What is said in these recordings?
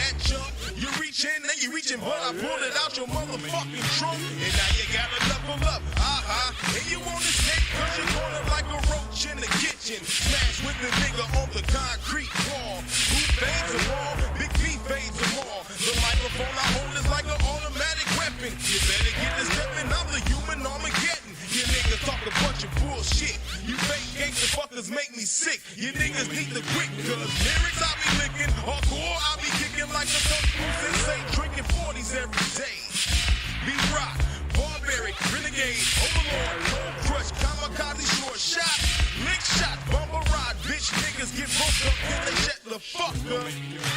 that chunk. You reach in and you reaching, but I pulled it out your motherfucking trunk. And now you gotta level up, and you want to snake cause you're going like a roach in the kitchen. Smash with the nigga on the concrete wall. Who fades them all? Big B fades them all. The microphone I hold is like an automatic weapon. You better get to stepping, I'm the human Armageddon. You niggas talk a bunch of bullshit. You fake gangsta fuckers make me sick. You niggas need to quit, cause lyrics I be licking, hardcore I be kicking like a Kung Fu sensei, drinking 40s every day. B-Rock, barbaric, renegade, overlord, cold crush, kamikaze, short shot, lick shot, bumper ride, bitch niggas get broke up till they shut the fuck up.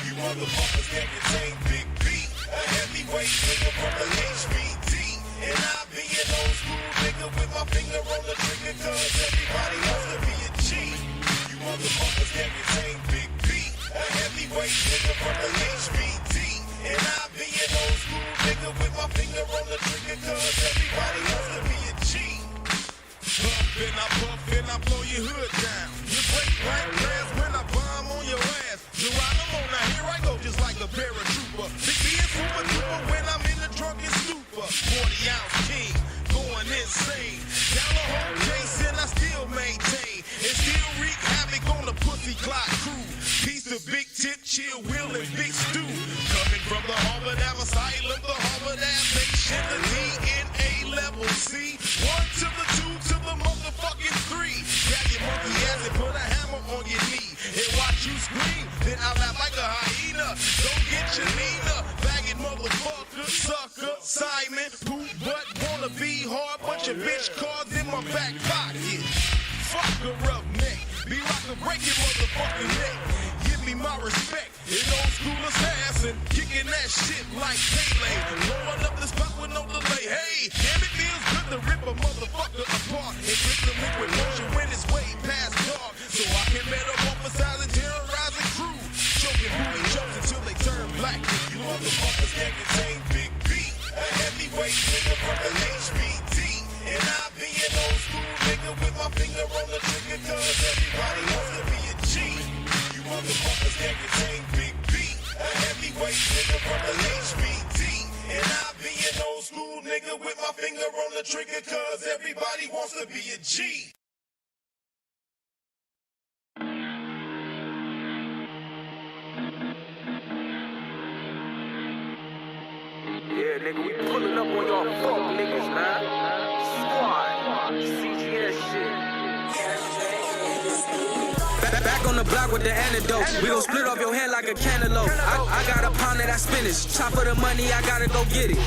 You motherfuckers can't contain Big B, a heavyweight nigga from the HBD. And I be an old school nigga with my finger on the trigger, cause everybody wants to be a G. You motherfuckers can't contain Big B, a heavyweight nigga from the HBD. And I be an old school nigga with my finger on the trigger, cause everybody wants to be a G. Puff and I blow your hood down. You break blank glass when I bomb on your ass. Geronimo, now here I go just like a paratrooper. Big B and super duper when I'm in the drunken stupor. 40-ounce king, going insane. Down the whole Jason, I still maintain. And still wreak havoc on the pussy clock crew. Piece of Big Tip, Chill, Will, and Big Stew. Coming from the Harvard Ave Asylum, the Harvard Ave Nation, the DNA level C. 1 to the 2 to the motherfucking 3. Grab your monkey ass and put a hammer on your knee. And watch you scream, then I'll laugh like a hyena. Don't get your Nina, faggot motherfucker, sucker, Simon, poop butt, wanna be hard, bunch of bitch cards in my back pocket. Fuck a rough neck, be like a break your motherfucking neck. Give me my respect, an old school assassin, kicking that shit like Pele. Blowing up the spot with no delay. Hey, damn it feels good to rip a motherfucker apart and drink the liquid motion when it's way past dark. So I can metamorphosize and terrorize a crew, choking booty jokes until they turn black. You motherfuckers can't contain Big B, a heavyweight nigga from the HBD. And I be an old school nigga with my finger on the trigger, cause everybody wants to be a G. You motherfuckers can't contain Big B, a heavyweight nigga from the HBD. And I be an old school nigga with my finger on the trigger, cause everybody wants to be a G. Yeah, nigga, we pulling up on y'all fuck niggas, man. Squad, CGS shit. Back on the block with the antidote. We gon' split off your head like a cantaloupe. I got a pound of that spinach. Chop for the money, I gotta go get it.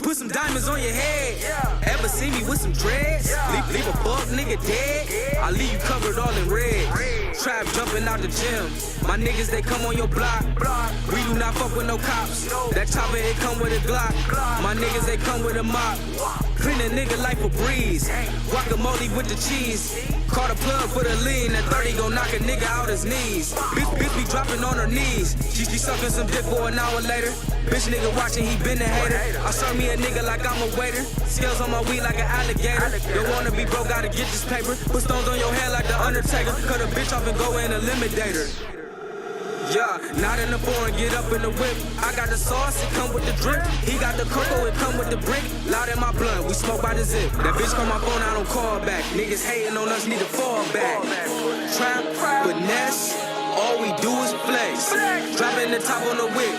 Put some diamonds on your head. Ever see me with some dreads? Leave a buck nigga dead. I leave you covered all in red. Trap jumping out the gym. My niggas, they come on your block. We do not fuck with no cops. That chopper, it come with a Glock. My niggas, they come with a mop. Clean a nigga like a breeze. Guacamole with the cheese. Caught a plug for the lean. That 30 gon' knock a nigga out his knees. Bitch be dropping on her knees. She sucking some dick for an hour later. Bitch nigga watching, he been a hater. I serve me a nigga like I'm a waiter. Scales on my weed like an alligator. Don't wanna be broke, gotta get this paper. Put stones on your head like the Undertaker. Cut a bitch off and go in a eliminator. Yeah, not in the foreign, get up in the whip. I got the sauce, it come with the drip. He got the cocoa, it come with the brick. Loud in my blunt, we smoke by the zip. That bitch call my phone, I don't call back. Niggas hating on us, need to fall back. Trap, finesse, all we do is flex. Dropping the top on the whip.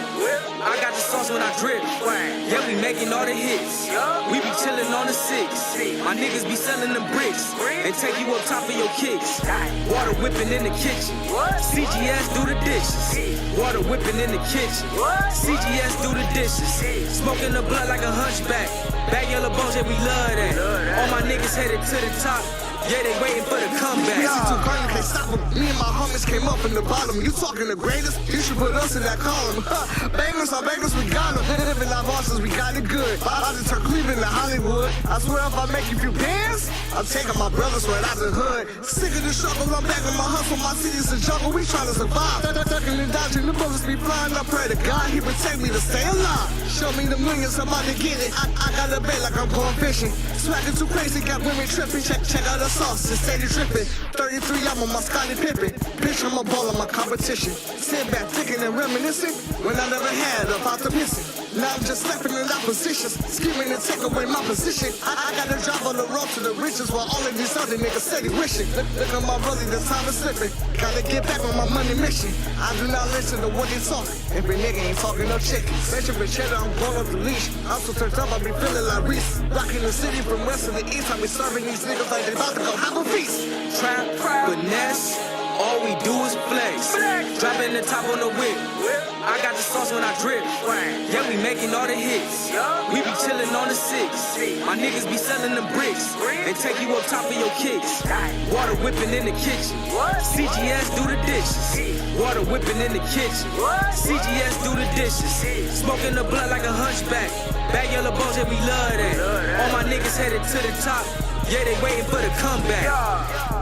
I got the sauce when I drip. Yeah, we making all the hits. We be chillin' on the 6. My niggas be selling them bricks and take you up top of your kicks. Water whipping in the kitchen. CGS do the dishes. Water whipping in the kitchen. CGS do the dishes. Smoking the blood like a hunchback. Bag yellow bones, yeah, we love that. All my niggas headed to the top. Yeah, they waiting for the comeback. We too green, can't stop them. Me and my homies came up from the bottom. You talking the greatest? You should put us in that column. Bangers are bangers, we got them. Living our bosses, we got it good. I just turn Cleveland to Hollywood. I swear if I make you few pants, I'm taking my brothers right out the hood. Sick of the struggle, I'm back on my hustle. My city's a jungle, we trying to survive. Ducking and dodging The bullets be flying, I pray to God he protect me to stay alive. Show me the millions, I'm about to get it. I got a bait like I'm going fishing. Swaggin' too crazy, got women tripping. Check out the sauce, it's steady dripping. 33, I'm on my Scottie Pippen. Bitch, I'm a ball on my competition. Sit back, thinking and reminiscing when I never had about to miss it. Now I'm just stepping in oppositions, scheming to take away my position. I got a job on the road to the riches while all of these other niggas steady wishing. Look at my brother, this time is slipping. Gotta get back on my money mission. I do not listen to what they talking. If a nigga ain't talking no chicken. Searching for cheddar, I'm going off the leash. I'm so turned up, I be feeling like Reese. Rocking the city from west to the east. I be serving these niggas like they about to go have a feast. Trap, finesse, all we do is flex. Dropping the top on the whip. I got the sauce when I drip. Yeah, we making all the hits. We be chillin' on the 6. My niggas be selling them bricks and take you up top of your kicks. Water whipping in the kitchen. CGS do the dishes. Water whipping in the kitchen. CGS do the dishes. Smoking the blood like a hunchback. Bag yellow bones, yeah, we love that. All my niggas headed to the top. Yeah, they waiting for the comeback.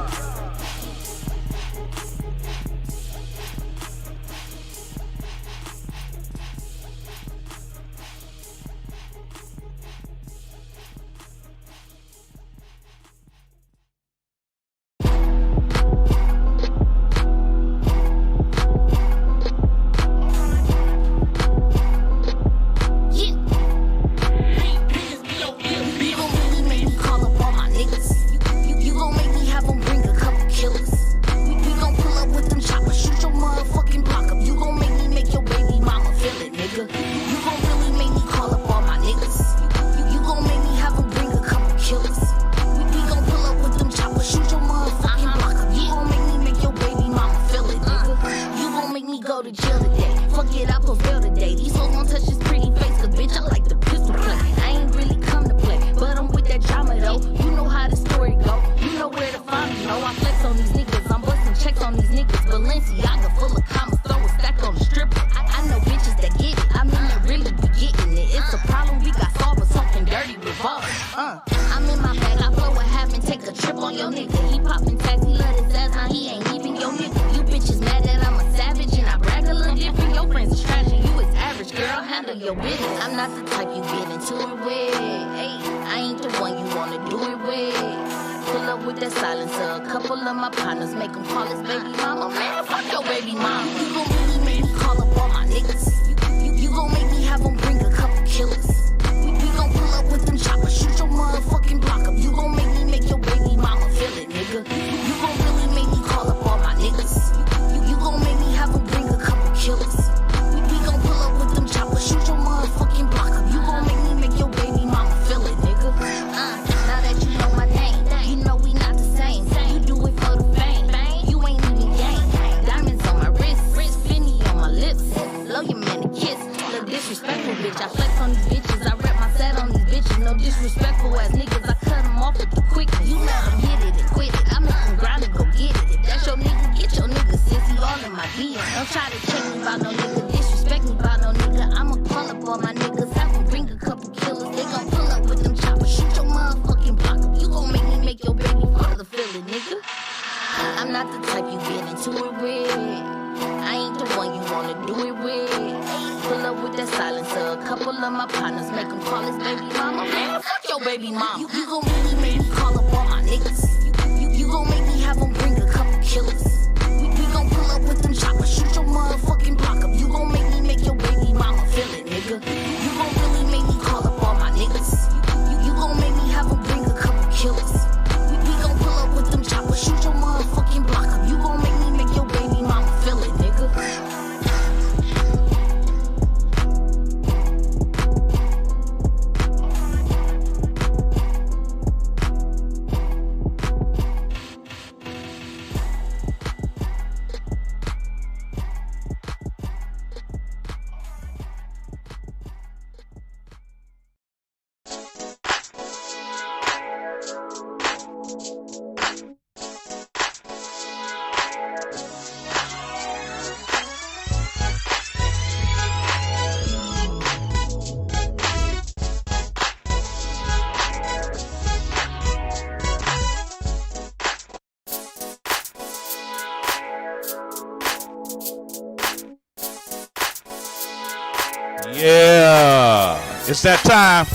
Yeah, it's that time.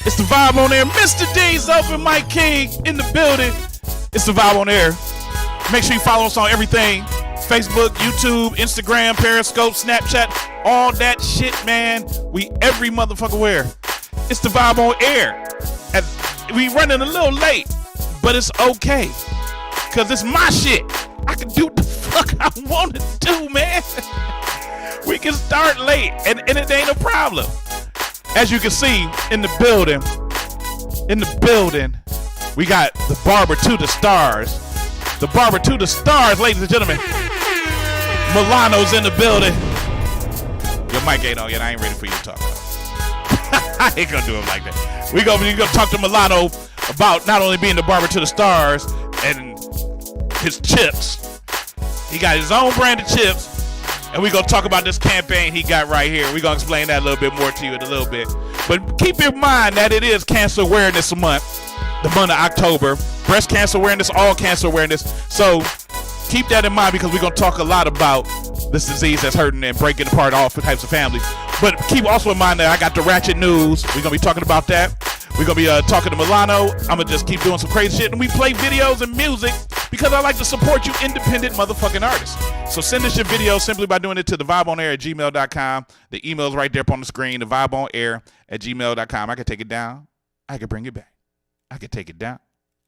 It's the Vibe on Air. Mr. D's open, Mike King in the building. It's the Vibe on Air. Make sure you follow us on everything. Facebook, YouTube, Instagram, Periscope, Snapchat, all that shit, man. We every motherfucker where. It's the Vibe on Air. We running a little late, but it's okay. Cause it's my shit. I can do what the fuck I want to do, man. We can start late, and it ain't a problem. As you can see in the building, we got the barber to the stars. The barber to the stars, ladies and gentlemen. Milano's in the building. Your mic ain't on yet. I ain't ready for you to talk about. I ain't gonna do it like that. We gonna talk to Milano about not only being the barber to the stars and his chips. He got his own brand of chips. And we're going to talk about this campaign he got right here. We're going to explain that a little bit more to you in a little bit. But keep in mind that it is Cancer Awareness Month, the month of October. Breast cancer awareness, all cancer awareness. So keep that in mind because we're going to talk a lot about this disease that's hurting and breaking apart all types of families. But keep also in mind that I got the ratchet news. We're going to be talking about that. We're going to be talking to Milano. I'm going to just keep doing some crazy shit. And we play videos and music because I like to support you independent motherfucking artists. So send us your video simply by doing it to thevibeonair@gmail.com. The email's right there up on the screen, thevibeonair@gmail.com. I can take it down. I can bring it back. I can take it down.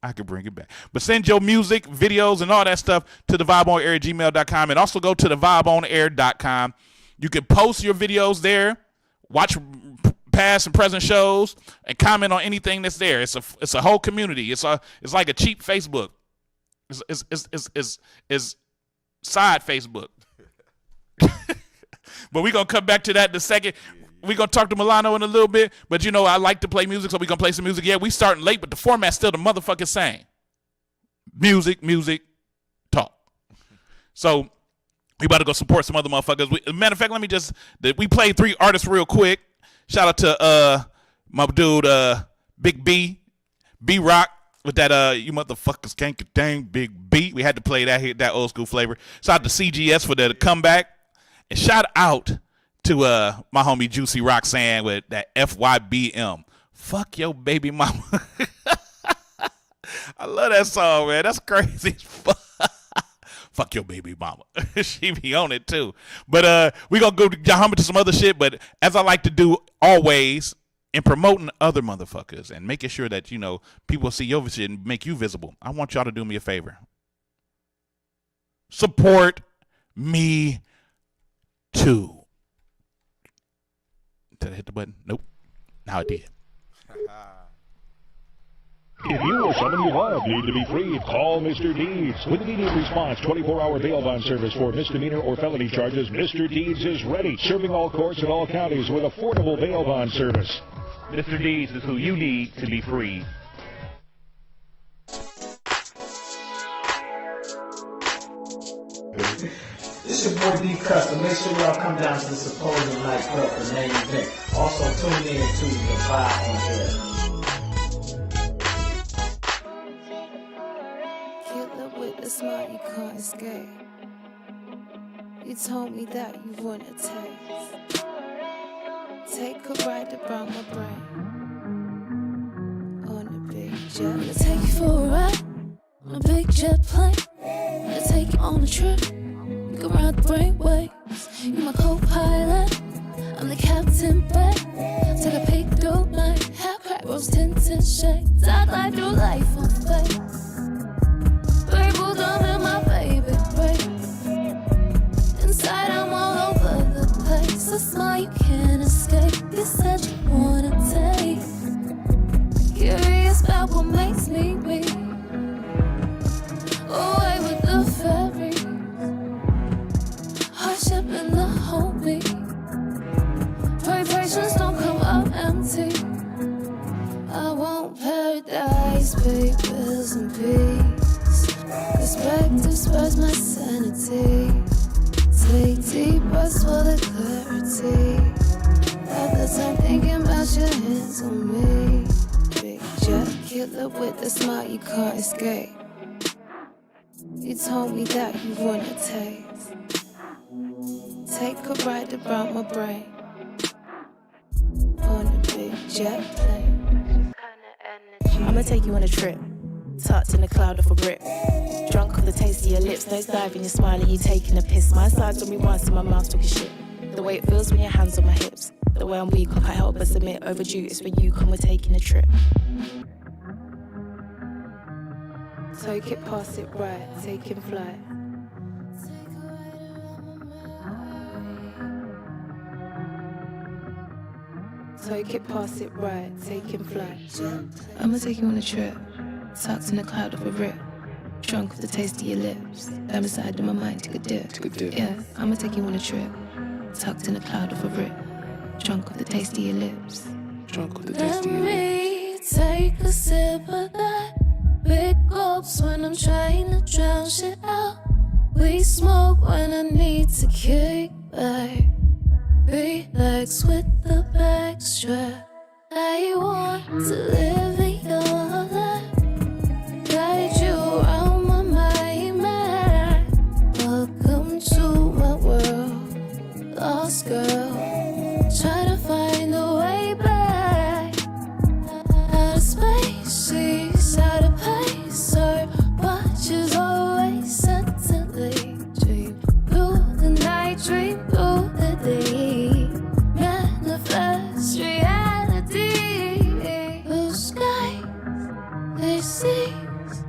I can bring it back. But send your music, videos, and all that stuff to thevibeonair@gmail.com. And also go to thevibeonair.com. You can post your videos there. Watch past and present shows and comment on anything that's there. It's a whole community. It's like a cheap Facebook. It's side Facebook. But we're gonna come back to that in a second. We're gonna talk to Milano in a little bit. But you know I like to play music, so we're gonna play some music. Yeah, we starting late, but the format's still the motherfucking same. Music, talk. So we about to go support some other motherfuckers. Matter of fact, we played 3 artists real quick. Shout out to my dude Big B Rock with that you motherfuckers can't get dang Big B. We had to play that old school flavor. Shout out to CGS for the comeback, and shout out to my homie Juicy Roxanne with that FYBM. Fuck your baby mama. I love that song, man. That's crazy as fuck. Fuck your baby mama. She be on it too. But we gonna go to some other shit. But as I like to do always in promoting other motherfuckers and making sure that, you know, people see your shit and make you visible, I want y'all to do me a favor. Support me too. Did I hit the button? Nope. Now I did. If you or someone you love need to be freed, call Mr. Deeds. With immediate response, 24-hour bail bond service for misdemeanor or felony charges, Mr. Deeds is ready, serving all courts in all counties with affordable bail bond service. Mr. Deeds is who you need to be freed. This your boy D Custom. Make sure y'all come down to the Symposium nightclub for the main event. Also tune in to the Vibe on Air. The smart you can't escape. You told me that you wanna taste. Take a ride around my brain on a big jet. I'm gonna take you for a ride on a big jet plane. I'm gonna take you on a trip. You can ride the brain waves. You're my co-pilot. I'm the captain, babe. Take a peek through my hair crack, rose tinted shades. I'd like through life on faith. Purple dome in my baby break. Inside I'm all over the place. A smile you can't escape. You said you wanna take. Curious about what makes me weak. Away with the fairies. Hardship in the homie. Vibrations don't come up empty. I want paradise, papers and peace. Perspective spreads my sanity. Take deep breaths for the clarity. At the time thinking about your hands on me. Big jet killer with a smile you can't escape. You told me that you wanna taste. Take a ride around my brain jet plane. I'ma take you on a trip, tucked in a cloud of a brick. Drunk of the taste of your lips, nose diving, you're smiling, you taking a piss. My side's on me once and my mouth talking shit. The way it feels when your hands on my hips. The way I'm weak, I can't help but submit. Overdue, it's when you come, we're taking a trip. Take it, pass it right, taking flight. Take it, pass it right, taking flight. I'ma take you on a trip, tucked in a cloud of a rip. Drunk with the taste of your lips. Down inside of my mind, take a dip. Yeah, I'ma take you on a trip, tucked in a cloud of a rip. Drunk with the taste of your lips. Drunk with the taste of your lips. Let me take a sip of that. Big gulps when I'm trying to drown shit out. We smoke when I need to kick back. Relax with the back strap. I want to live in your life. Guide you around my mind map. Welcome to my world, lost girl. Trying to find a way back. Out of space, she's out of place. Her watch is always set to leave. Dream through the night, dream through the day. Manifest reality. Blue skies, they seas,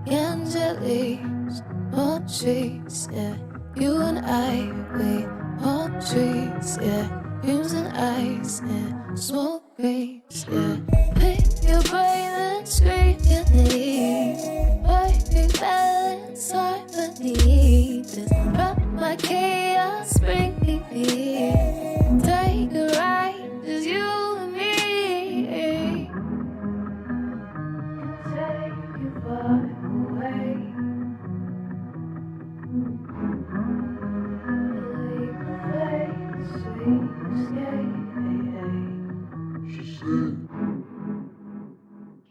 angelics, more trees, yeah. You and I, we all trees, yeah. Fumes and ice and smoke rings, yeah. Pick your brain and scream your needs. Perfect balance, harmony. Just drop my chaos, bring me peace. Take a ride, just you and me. Take you far away. Leave the face, sweet.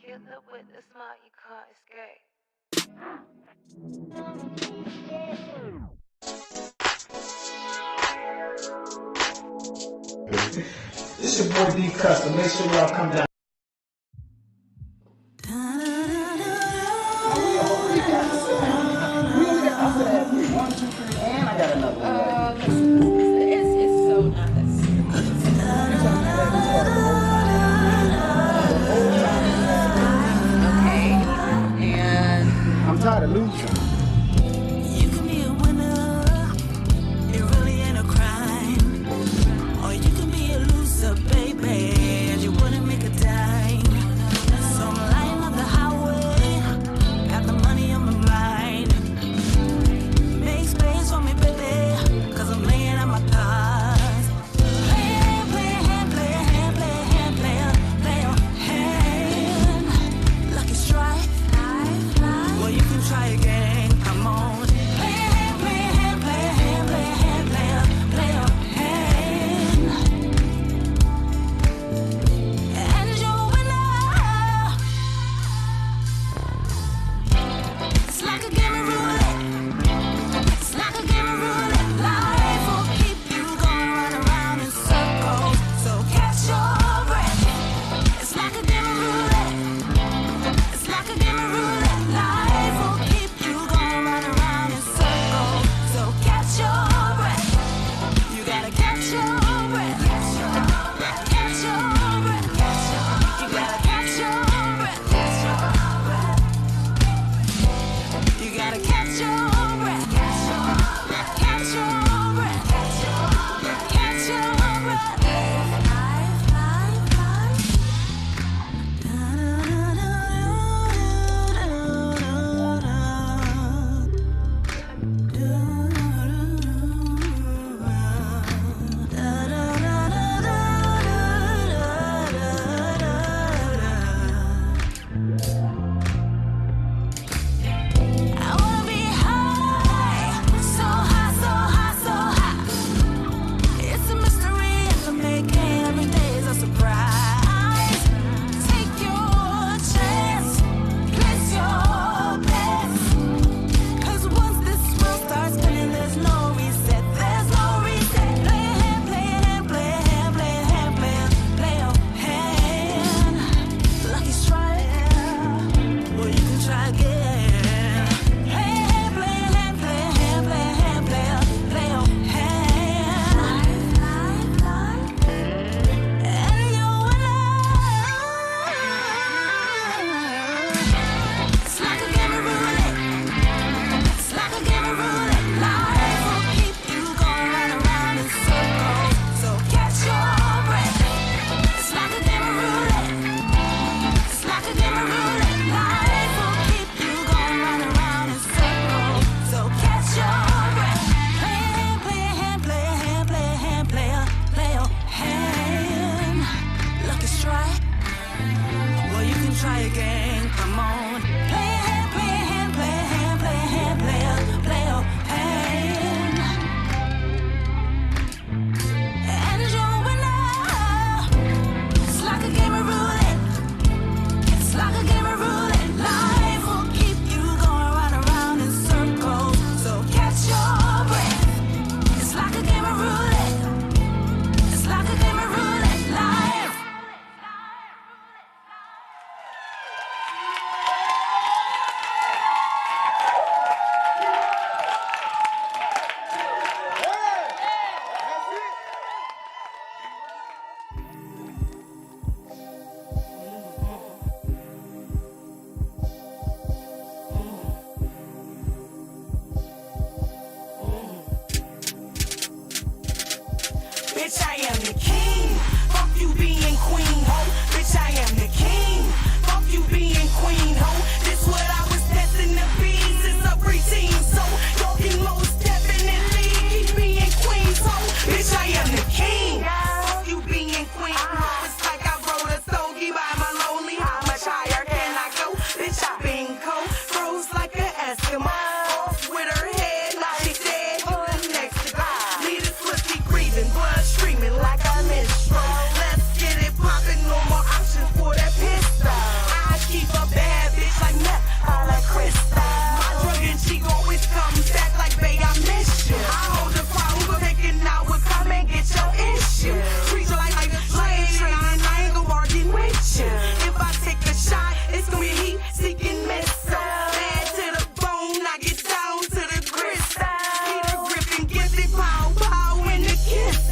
Killer with the smile, you can't escape. This your boy D Custom. Make sure y'all come down. We only got after that 1, 2, 3, and I got another one. It's so nice. I'm tired of losing. You can be a winner, it really ain't a crime. Or you can be a loser, baby, and you wouldn't make a dime. Bitch, I am the king. Fuck you being queen, ho. Bitch, I am the king. Fuck you being queen, ho. This what I was destined to be since a preteen. So y'all can most definitely keep being queens, ho. Bitch, I am the king. Fuck you being queen. It's like I wrote a stogie by my lonely. How much higher can I go? Bitch, I been cold. Froze like an Eskimo. Off with her head, now she dead. You the next to go. Leave this pussy grieving, blood streaming like a minstrel. Let's get it poppin', no more options for that pistol. I keep a bad bitch like meth, I like Krista. My drug and cheek always comes back like, babe, I miss you. I hold the problem, but taking out will come and get your issue. Treat you like a train, and I ain't gon' bargain with you. If I take a shot, it's gonna be heat-seeking missile. Bad to the bone, I get down to the gristle. Keep the grip and give it pow, pow in the kiss.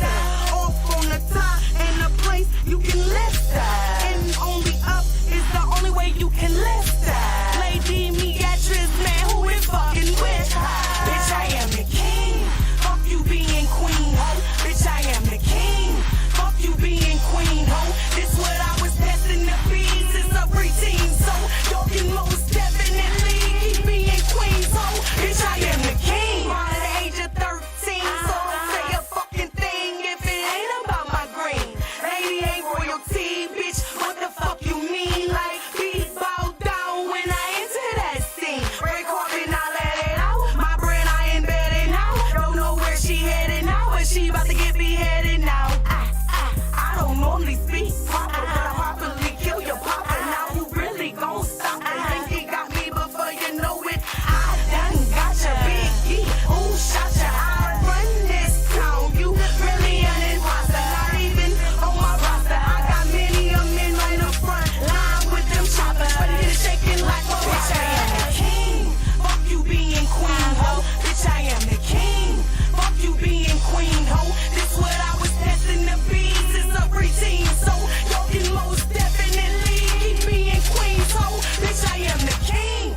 Off on the top, and the place you can lift that. And only up is the only way you can lift that. Lady Beatrice, man, who is fucking with her? Bitch, I am the king. Fuck you being queen, ho. Bitch, I am the king. Fuck you being queen, ho. This what I was destined to be since a preteen. So y'all can most definitely keep being queens, ho. Bitch, I am the king. At the age of 13, so don't say a fucking thing if it ain't about my green. Lady ain't royalty, bitch. What the fuck you mean? Like, be bow down when I enter that scene. Red carpet, I let it out. My brain, I embedded now. Don't know where she headed now, but she about to get beheaded now. I don't normally speak proper, but I properly kill your papa. Now you really gon' stop it. Think you got me before you know it. I done got your biggie. Ooh, shot ya. I run this town. You really an imposter. Not even on my roster. I got many of men on the front line with them choppers. But it is shaking like a bitch, I am the king. Fuck you being queen, ho. Bitch, I am the king. Fuck you being queen, ho. This what I was destined to be since a preteen. So y'all can most definitely keep being queens, ho. Bitch, I am the king.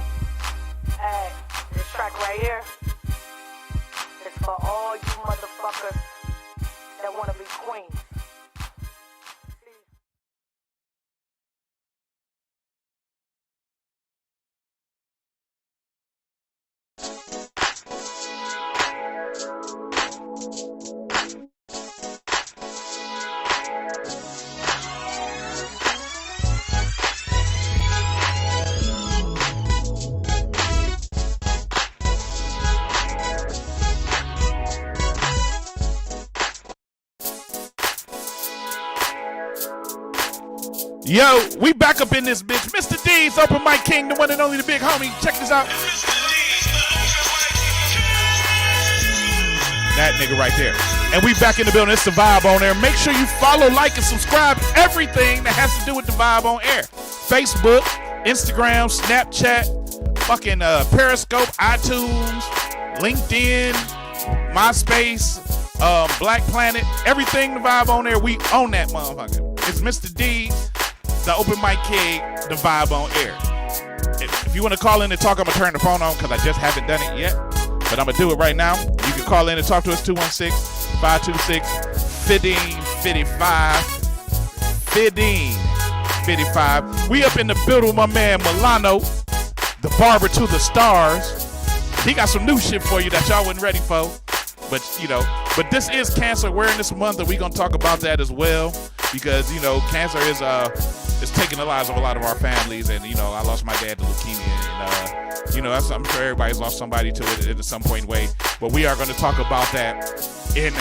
Hey, this track right here is for all you motherfuckers that wanna be queens. Yo, we back up in this bitch. Mr. D's, Open Mic King, the one and only, the big homie. Check this out. That nigga right there. And we back in the building. It's the Vibe on Air. Make sure you follow, like, and subscribe. Everything that has to do with the Vibe on Air. Facebook, Instagram, Snapchat, fucking Periscope, iTunes, LinkedIn, MySpace, Black Planet. Everything the Vibe on Air. We own that motherfucker. It's Mr. D, the Open Mic King, the Vibe on Air. If you want to call in and talk, I'm going to turn the phone on because I just haven't done it yet. But I'm going to do it right now. You can call in and talk to us, 216-526-1555. 1555. We up in the building with my man Milano, the barber to the stars. He got some new shit for you that y'all wasn't ready for. But, you know, but this is Cancer Awareness Month, and we're going to talk about that as well. Because, you know, cancer is taking the lives of a lot of our families. And, you know, I lost my dad to leukemia. And, you know, I'm sure everybody's lost somebody to it at some point way. But we are going to talk about that in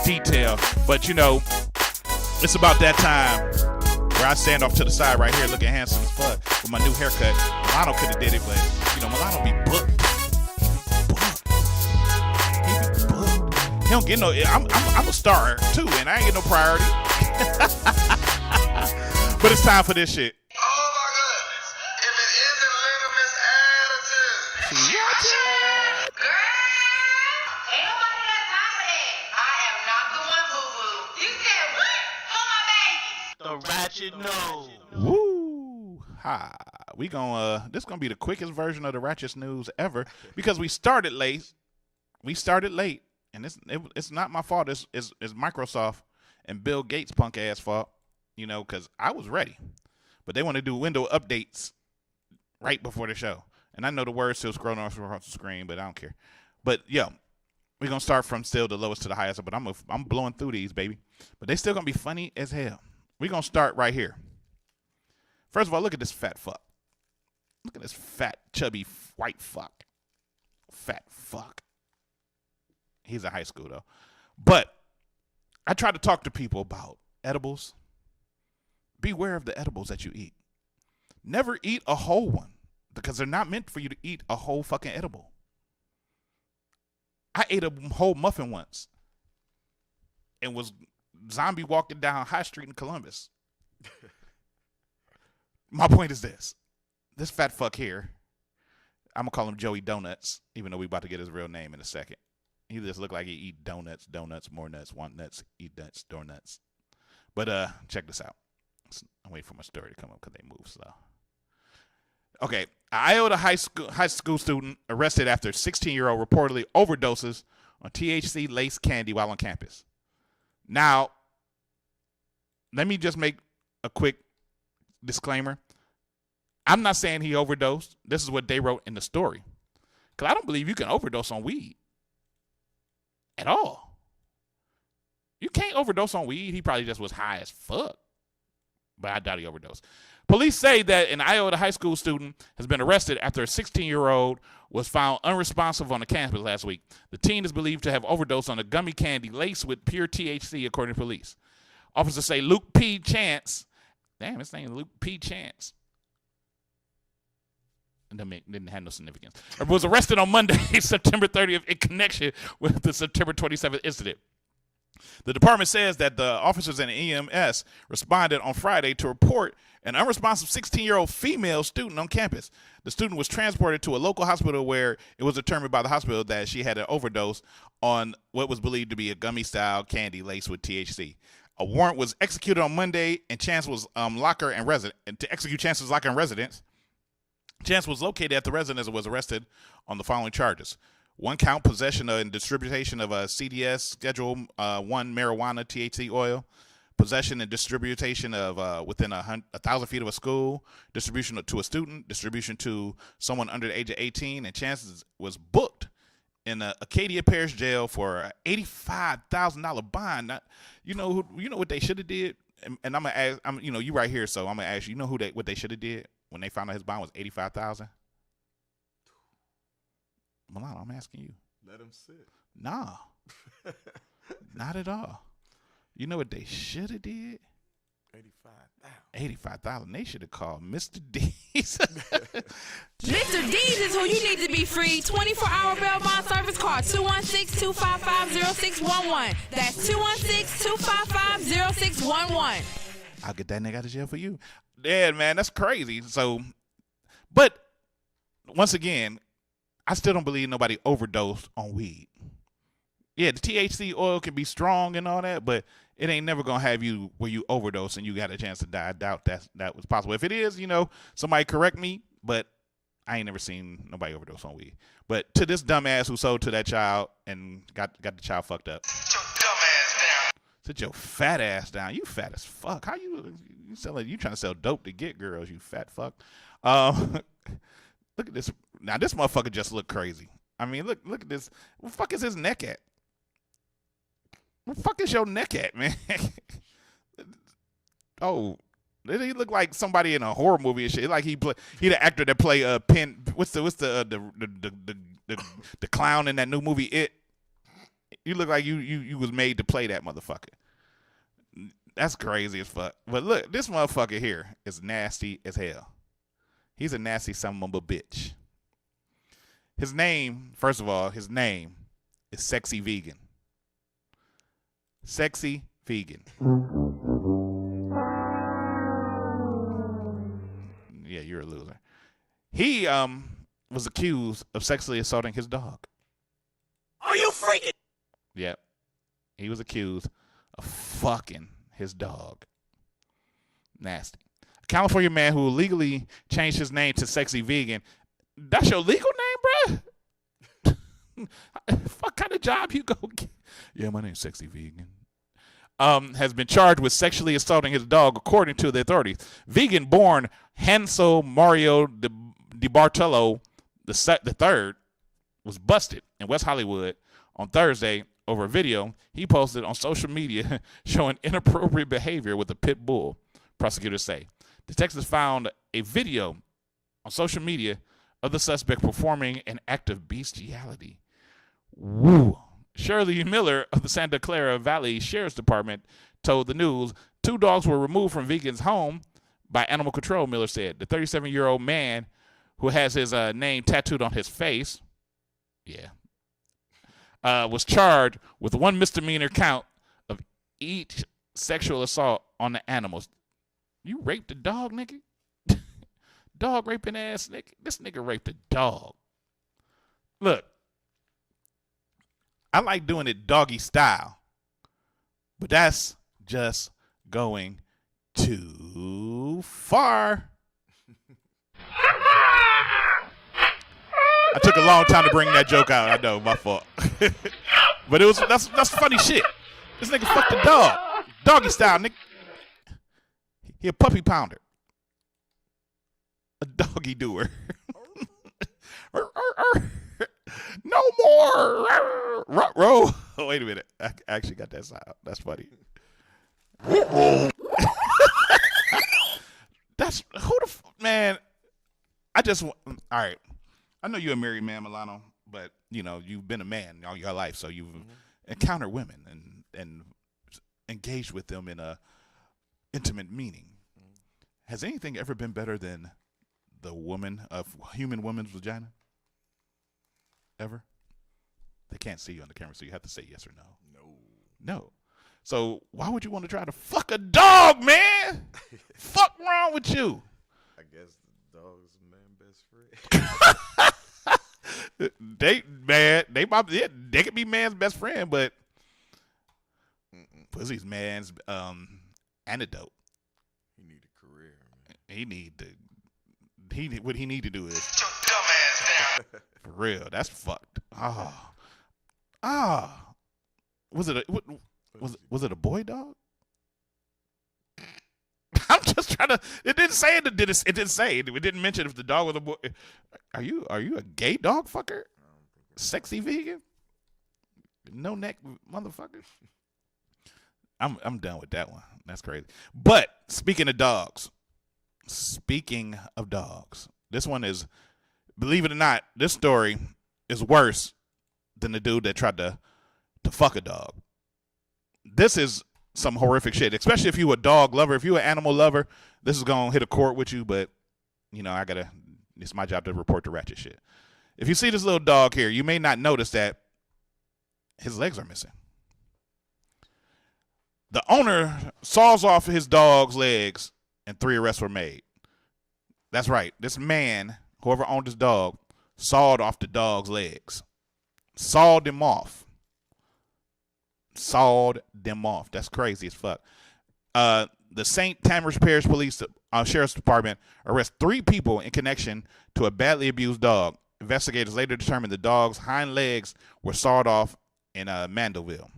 detail. But, you know, it's about that time where I stand off to the side right here looking handsome as fuck with my new haircut. Milano could have did it, but, you know, Milano be booked. He don't get no. I'm a star too, and I ain't get no priority. But it's time for this shit. Oh my goodness! If it isn't Ligaments Attitude, Girl, ain't nobody got time for that. I am not the one, boo boo. You said what? Hold my baby. The ratchet nose. Woo! Ha! We gonna this gonna be the quickest version of the Ratchet News ever because we started late. and it's not my fault. It's Microsoft and Bill Gates' punk ass fault, because I was ready. But they want to do window updates right before the show. And I know the words still scrolling across the screen, but I don't care. But, we're going to start from still the lowest to the highest, but I'm blowing through these, baby. But they still going to be funny as hell. We're going to start right here. First of all, look at this fat fuck. Look at this fat, chubby, white fuck. Fat fuck. He's in high school, though. But I try to talk to people about edibles. Beware of the edibles that you eat. Never eat a whole one because they're not meant for you to eat a whole fucking edible. I ate a whole muffin once and was zombie walking down High Street in Columbus. My point is this. This fat fuck here, I'm going to call him Joey Donuts, even though we about to get his real name in a second. He just look like he eat donuts, more nuts, want nuts, eat nuts, donuts. But check this out. I'm waiting for my story to come up because they move slow. Okay, Iota high school student arrested after 16-year-old reportedly overdoses on THC-laced candy while on campus. Now, let me just make a quick disclaimer. I'm not saying he overdosed. This is what they wrote in the story. Because I don't believe you can overdose on weed at all. You can't overdose on weed. He probably just was high as fuck. But I doubt he overdosed. Police say that an Iota high school student has been arrested after a 16-year-old was found unresponsive on the campus last week. The teen is believed to have overdosed on a gummy candy laced with pure THC, according to police. Officers say Luke P. Chance, damn, his name is Luke P. Chance, didn't have no significance, was arrested on Monday, September 30th, in connection with the September 27th incident. The department says that the officers and EMS responded on Friday to report an unresponsive 16-year-old female student on campus. The student was transported to a local hospital where it was determined by the hospital that she had an overdose on what was believed to be a gummy-style candy laced with THC. A warrant was executed on Monday, and Chance was locker and resident. And to execute Chance's locker and residence, Chance was located at the residence and was arrested on the following charges. One count, possession and distribution of a CDS Schedule 1 marijuana THC oil, possession and distribution of within 1,000 feet of a school, distribution to a student, distribution to someone under the age of 18, and Chance was booked in Acadia Parish Jail for an $85,000 bond. You know what they should have did, and I'm gonna ask. You right here, so I'm gonna ask you. You know what they should have did when they found out his bond was $85,000. Milano, I'm asking you. Let him sit. Nah. Not at all. You know what they should have did? $85,000. They should have called Mr. D's. Mr. D's is who you need to be free. 24-hour bail bond service. Call 216-255-0611. That's 216-255-0611. I'll get that nigga out of jail for you. Yeah, man, that's crazy. So, but once again, I still don't believe nobody overdosed on weed. Yeah, the THC oil can be strong and all that, but it ain't never going to have you where you overdose and you got a chance to die. I doubt that was possible. If it is, somebody correct me, but I ain't never seen nobody overdose on weed. But to this dumbass who sold to that child and got the child fucked up. Sit your dumb ass down. Sit your fat ass down. You fat as fuck. How you trying to sell dope to get girls, you fat fuck. Look at this. Now, this motherfucker just look crazy. I mean, look at this. Where the fuck is his neck at? Where the fuck is your neck at, man? Oh, he look like somebody in a horror movie and shit. Like he the actor that play Penn. What's the clown in that new movie It? You look like you was made to play that motherfucker. That's crazy as fuck. But look, this motherfucker here is nasty as hell. He's a nasty son of a bitch. His name, first of all, is Sexy Vegan. Sexy Vegan. Yeah, you're a loser. He was accused of sexually assaulting his dog. Are you freaking? Yep. He was accused of fucking his dog. Nasty. A California man who legally changed his name to Sexy Vegan. That's your legal name, bruh? Fuck kind of job you go get? Yeah, my name's Sexy Vegan. Has been charged with sexually assaulting his dog, according to the authorities. Vegan-born Hansel Mario Di Bartolo the third was busted in West Hollywood on Thursday over a video he posted on social media showing inappropriate behavior with a pit bull, prosecutors say. Detectives found a video on social media of the suspect performing an act of bestiality. Woo. Shirley Miller of the Santa Clara Valley Sheriff's Department told the news 2 dogs were removed from Vegan's home by animal control, Miller said. The 37-year-old man who has his name tattooed on his face, was charged with 1 misdemeanor count of each sexual assault on the animals. You raped a dog, nigga? Dog raping ass nigga. This nigga raped a dog. Look, I like doing it doggy style, but that's just going too far. I took a long time to bring that joke out. I know, my fault. But that's funny shit. This nigga fucked a dog. Doggy style, nigga. He a puppy pounder. A doggy doer. No more. Row. Wait a minute. I actually got that sound. That's funny. That's who the man. All right. I know you're a married man, Milano, but you know you've been a man all your life, so you've encountered women and engaged with them in a intimate meaning. Has anything ever been better than the human woman's vagina? Ever? They can't see you on the camera, so you have to say yes or no. No. So why would you want to try to fuck a dog, man? Fuck wrong with you? I guess the dog's man's best friend. They could be man's best friend, but pussy's man's antidote. He need a career, man. What he need to do is for real. That's fucked. Was it a boy dog? I'm just trying to. It didn't say it. It didn't say it. It didn't mention if the dog was a boy. Are you a gay dog fucker? Sexy vegan? No neck motherfucker. I'm done with that one. That's crazy. But speaking of dogs, this one is, believe it or not, this story is worse than the dude that tried to fuck a dog. This is some horrific shit, especially if you a dog lover. If you an animal lover, this is going to hit a court with you, but, you know, it's my job to report the ratchet shit. If you see this little dog here, you may not notice that his legs are missing. The owner saws off his dog's legs and 3 arrests were made. That's right. This man, whoever owned this dog, sawed off the dog's legs. Sawed them off. That's crazy as fuck. The St. Tammars Parish Police Sheriff's Department arrest 3 people in connection to a badly abused dog. Investigators later determined the dog's hind legs were sawed off in Mandeville.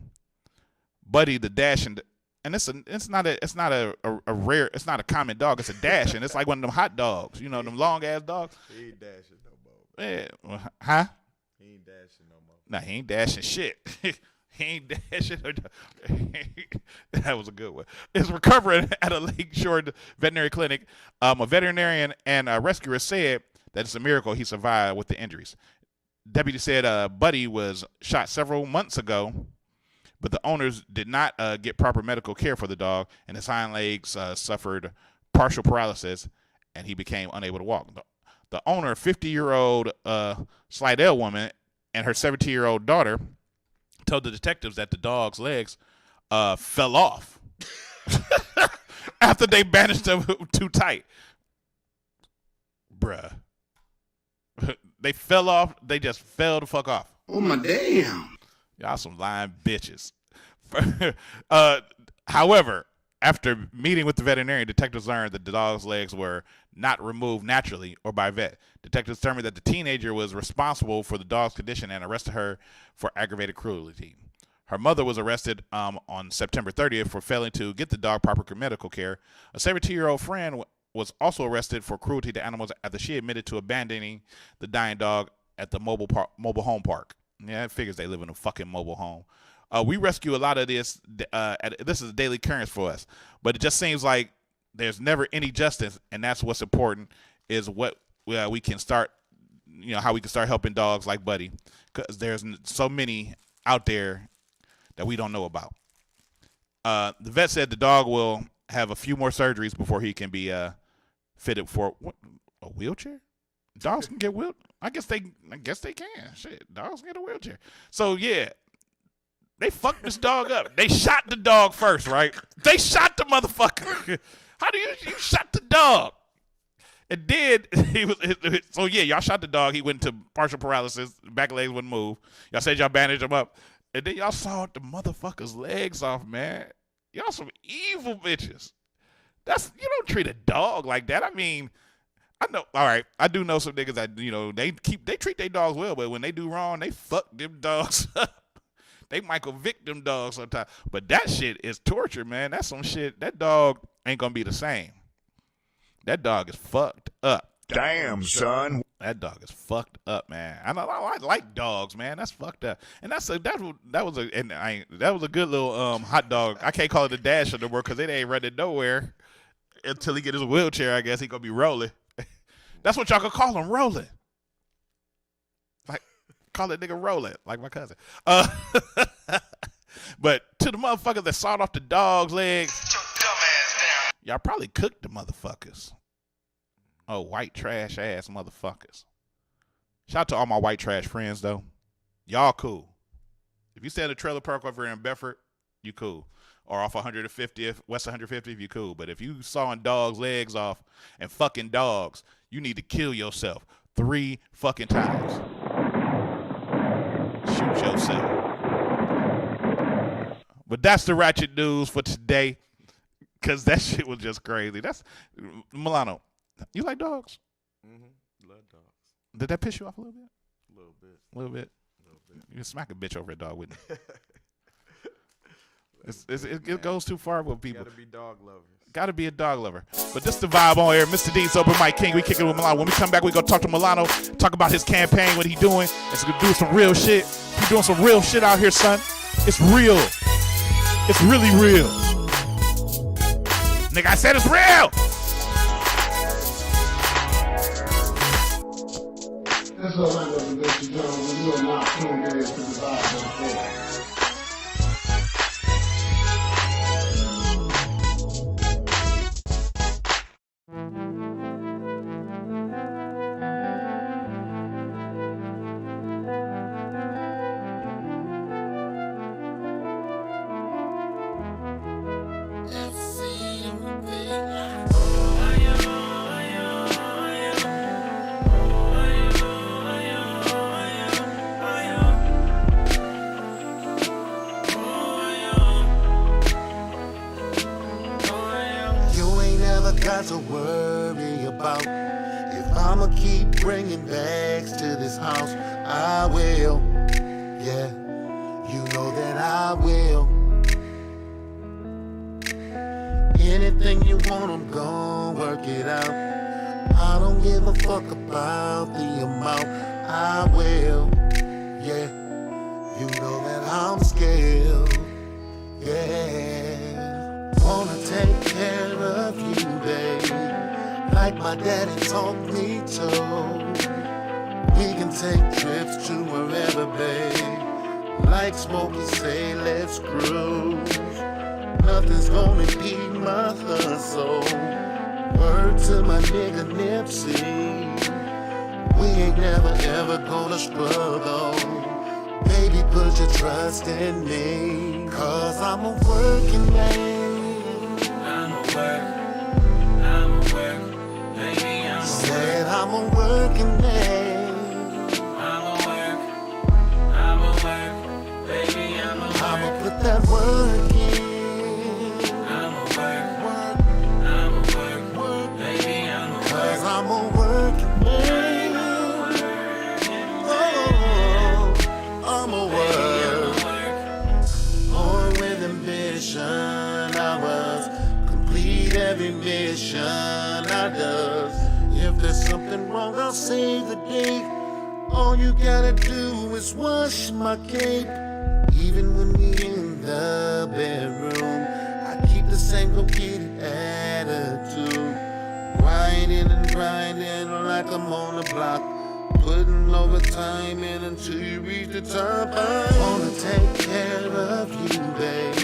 Buddy the Dachshund, and it's not a common dog. It's a Dachshund. It's like one of them hot dogs. You know, them long ass dogs. He ain't dashing no more. Yeah. Huh? He ain't dashing no more. Nah, he ain't dashing shit. He ain't dashing. That was a good one. Is recovering at a Lakeshore veterinary clinic. A veterinarian and a rescuer said that it's a miracle he survived with the injuries. Deputy said Buddy was shot several months ago, but the owners did not get proper medical care for the dog, and his hind legs suffered partial paralysis, and he became unable to walk. The owner, 50-year-old Slidell woman, and her 17-year-old daughter told the detectives that the dog's legs fell off after they bandaged them too tight. Bruh. They fell off. They just fell the fuck off. Oh, my damn. Y'all some lying bitches. However, After meeting with the veterinarian, detectives learned that the dog's legs were not removed naturally or by vet. Detectives determined that the teenager was responsible for the dog's condition and arrested her for aggravated cruelty. Her mother was arrested on September 30th for failing to get the dog proper medical care. A 72-year-old friend was also arrested for cruelty to animals after she admitted to abandoning the dying dog at the mobile home park. Yeah, it figures they live in a fucking mobile home. We rescue a lot of this. This is a daily occurrence for us, but it just seems like there's never any justice, and that's what's important. Is what we can start, how we can start helping dogs like Buddy, because there's so many out there that we don't know about. The vet said the dog will have a few more surgeries before he can be fitted for a wheelchair. Dogs can get wheeled. I guess they can. Shit, dogs get a wheelchair. So yeah. They fucked this dog up. They shot the dog first, right? They shot the motherfucker. How do you shot the dog? And then y'all shot the dog. He went into partial paralysis. Back legs wouldn't move. Y'all said y'all bandaged him up. And then y'all sawed the motherfucker's legs off, man. Y'all some evil bitches. You don't treat a dog like that. I mean, I know. All right, I do know some niggas that they treat their dogs well, but when they do wrong, they fuck them dogs up. They Michael Vick them dogs sometimes. But that shit is torture, man. That's some shit. That dog ain't going to be the same. That dog is fucked up. Damn, son. That dog is fucked up, man. I like dogs, man. That's fucked up. And that was a good little hot dog. I can't call it a dash anymore because it ain't running nowhere until he get his wheelchair. I guess he going to be rolling. That's what y'all could call him, rolling. Call that nigga rolling, like my cousin. But to the motherfuckers that sawed off the dog's legs, y'all probably cooked the motherfuckers. Oh, white trash ass motherfuckers. Shout out to all my white trash friends, though. Y'all cool. If you stay in a trailer park over here in Bedford, you cool. Or off 150th, West 150th, you cool. But if you sawing dogs' legs off and fucking dogs, you need to kill yourself 3 fucking times. Shoot yourself. But that's the ratchet news for today, because that shit was just crazy. That's Milano. You like dogs? Mm-hmm. Love dogs. Did that piss you off a little bit? A little bit. You can smack a bitch over a dog, wouldn't you? It goes too far with people. Gotta be dog lovers. Gotta be a dog lover. But this the vibe on air. Mr. D's Open Mike King. We kick it with Milano. When we come back, we gonna talk to Milano, talk about his campaign, what he doing. It's gonna do some real shit. He doing some real shit out here, son. It's real. It's really real. Nigga, I said it's real. That's all I know, ladies and gentlemen. You are now tuned in to the vibe on air. To worry about if I'ma keep bringing bags to this house. I will, yeah, you know that I will. Anything you want, I'm gon' work it out. I don't give a fuck about the amount. I will, yeah, you know that I'm scared, yeah. Wanna take care of you, babe, like my daddy taught me to. We can take trips to wherever, babe, like Smokey say, let's cruise. Nothing's gonna impede my hustle. Word to my nigga Nipsey, we ain't never ever gonna struggle. Baby, put your trust in me, cause I'm a working man. Said I'm a working man. I'ma put that work in. mission I was. Complete every mission I does. If there's something wrong, I'll save the day. All you gotta do is wash my cape. Even when we in the bedroom, I keep the same go-get-it attitude. Grinding and grinding like I'm on the block. Putting overtime in until you reach the top. I wanna take care of you, babe.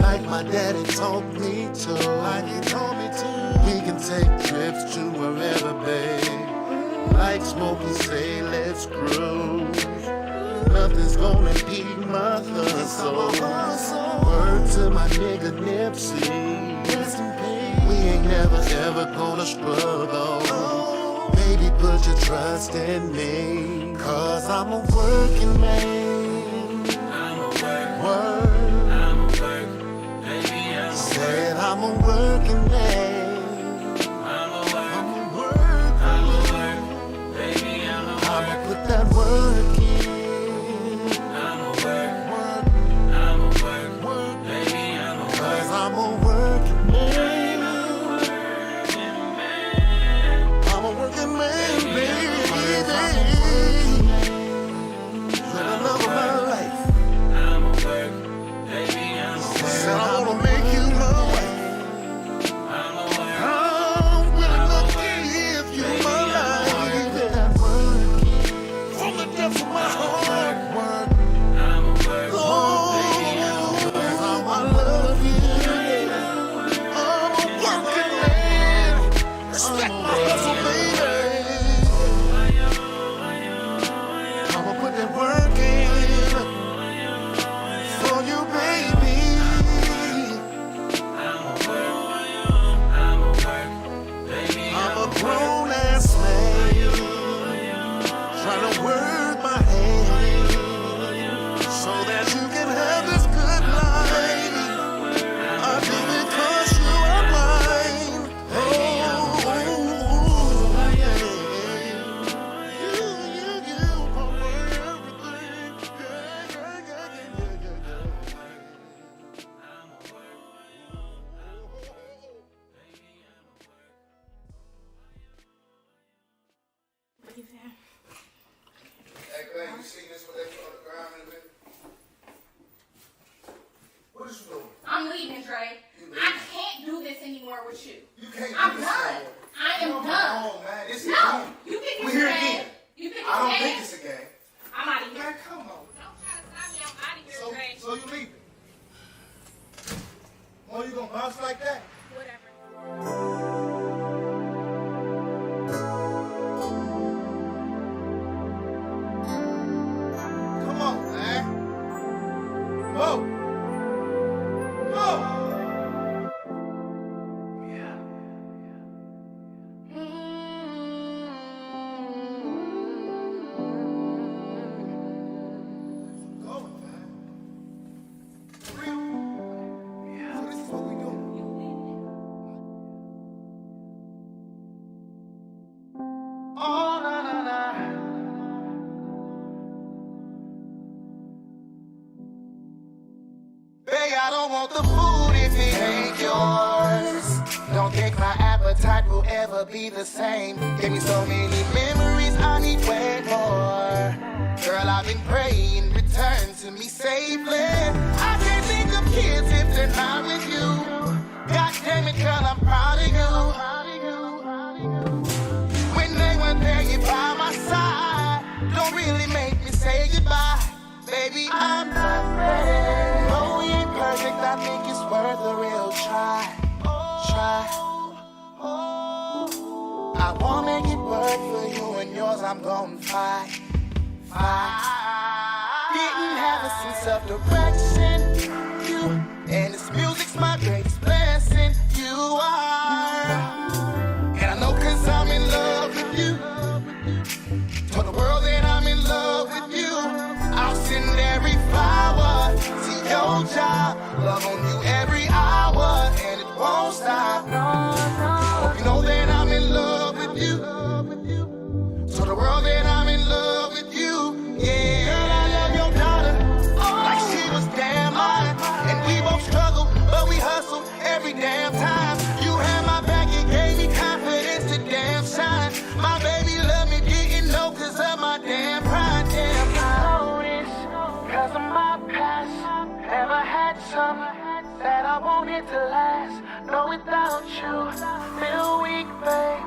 Like my daddy taught me to. Like he told me to. We can take trips to wherever, babe. Like Smokey say, let's cruise. Nothing's gonna beat my hustle. Word to my nigga Nipsey. We ain't never ever gonna struggle. Baby, put your trust in me, 'cause I'm a working man. I'm a work. I'm a work. Baby, I'm a said I'm a working man. I'm a work. I'm a work. I'm a work. Baby, I'm a work. I'ma put that work in. I'm a work. Work. I'm a work. Work. Baby, I'm a work. 'Cause I'm a working man. I'm a working man, baby. For the love of my life. I'm a work, baby. I'm a work. Said I wanna make you my wife. I'm a work. I'm willing to give you my life. From the depths of my heart. I'm a work. Oh, baby, I'm a work. I love you. I'm a working man. Respect my hustle, baby. Working for you, baby. I'm a work, baby. I'm a grown ass man, trying to work my hand so that you can have this good life. I do it 'cause you are mine. Oh, yeah. I'm leaving, Dre. I can't do this anymore with you. You can't I'm do this done. anymore. I am Come done. on, man. This is No, a game. you think We're it's here a game. again. You think I it's don't a think game? it's a game. I'm out of here. Man, come on. Don't try to stop me. I'm out of here, So Dre. you leaving? Oh, you gonna bounce like that? Whatever. Come on, man. Whoa. Whoa. Going, man. For real? So this is what we doing. Oh, na, na, na. Babe, I don't want the food if it ain't yours. Don't think my appetite will ever be the same. Give me so many memories, I need way more. Girl, I've been praying, return to me safely. I can't think of kids if they're not with you. God damn it, girl, I'm proud of you. When they weren't there, you by my side. Don't really make me say goodbye. Baby, I'm not ready. No, we ain't perfect, I think it's worth a real try. Try. I wanna make it work for you and yours, I'm gon' fight. Didn't have a sense of direction. You and this music's my greatest blessing. You are. And I know 'cause I'm in love with you. Told the world that I'm in love with you. I'll send every flower to your job. Love on you every hour, and it won't stop. Hope you know that I'm in love with you. Told the world that I'm in love with you. Yeah, girl, I love your daughter like she was damn mine, and we both struggle damn times. You had my back, it gave me confidence to damn shine. My baby love me, didn't know cause of my damn pride, damn pride. Cause of my past, never had something that I wanted to last. No, without you, feel weak, babe.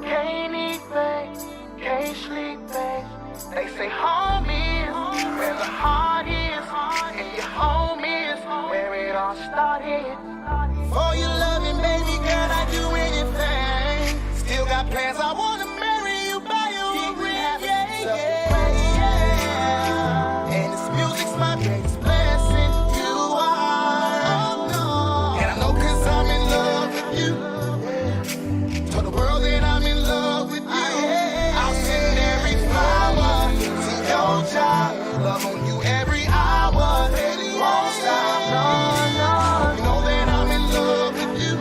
Can't eat, babe. Can't sleep, babe. They say home is where the heart is, and your home is where it all started. For your loving, baby girl, I'd do anything. Still got plans, I wanna marry you by your ring, yeah. And this music's my greatest blessing. You are, and I know 'cause I'm in love with you. Told the world that I'm in love with you. I'll send every flower to your job. Love on you every hour. Won't stop, no. You know that I'm in love with you.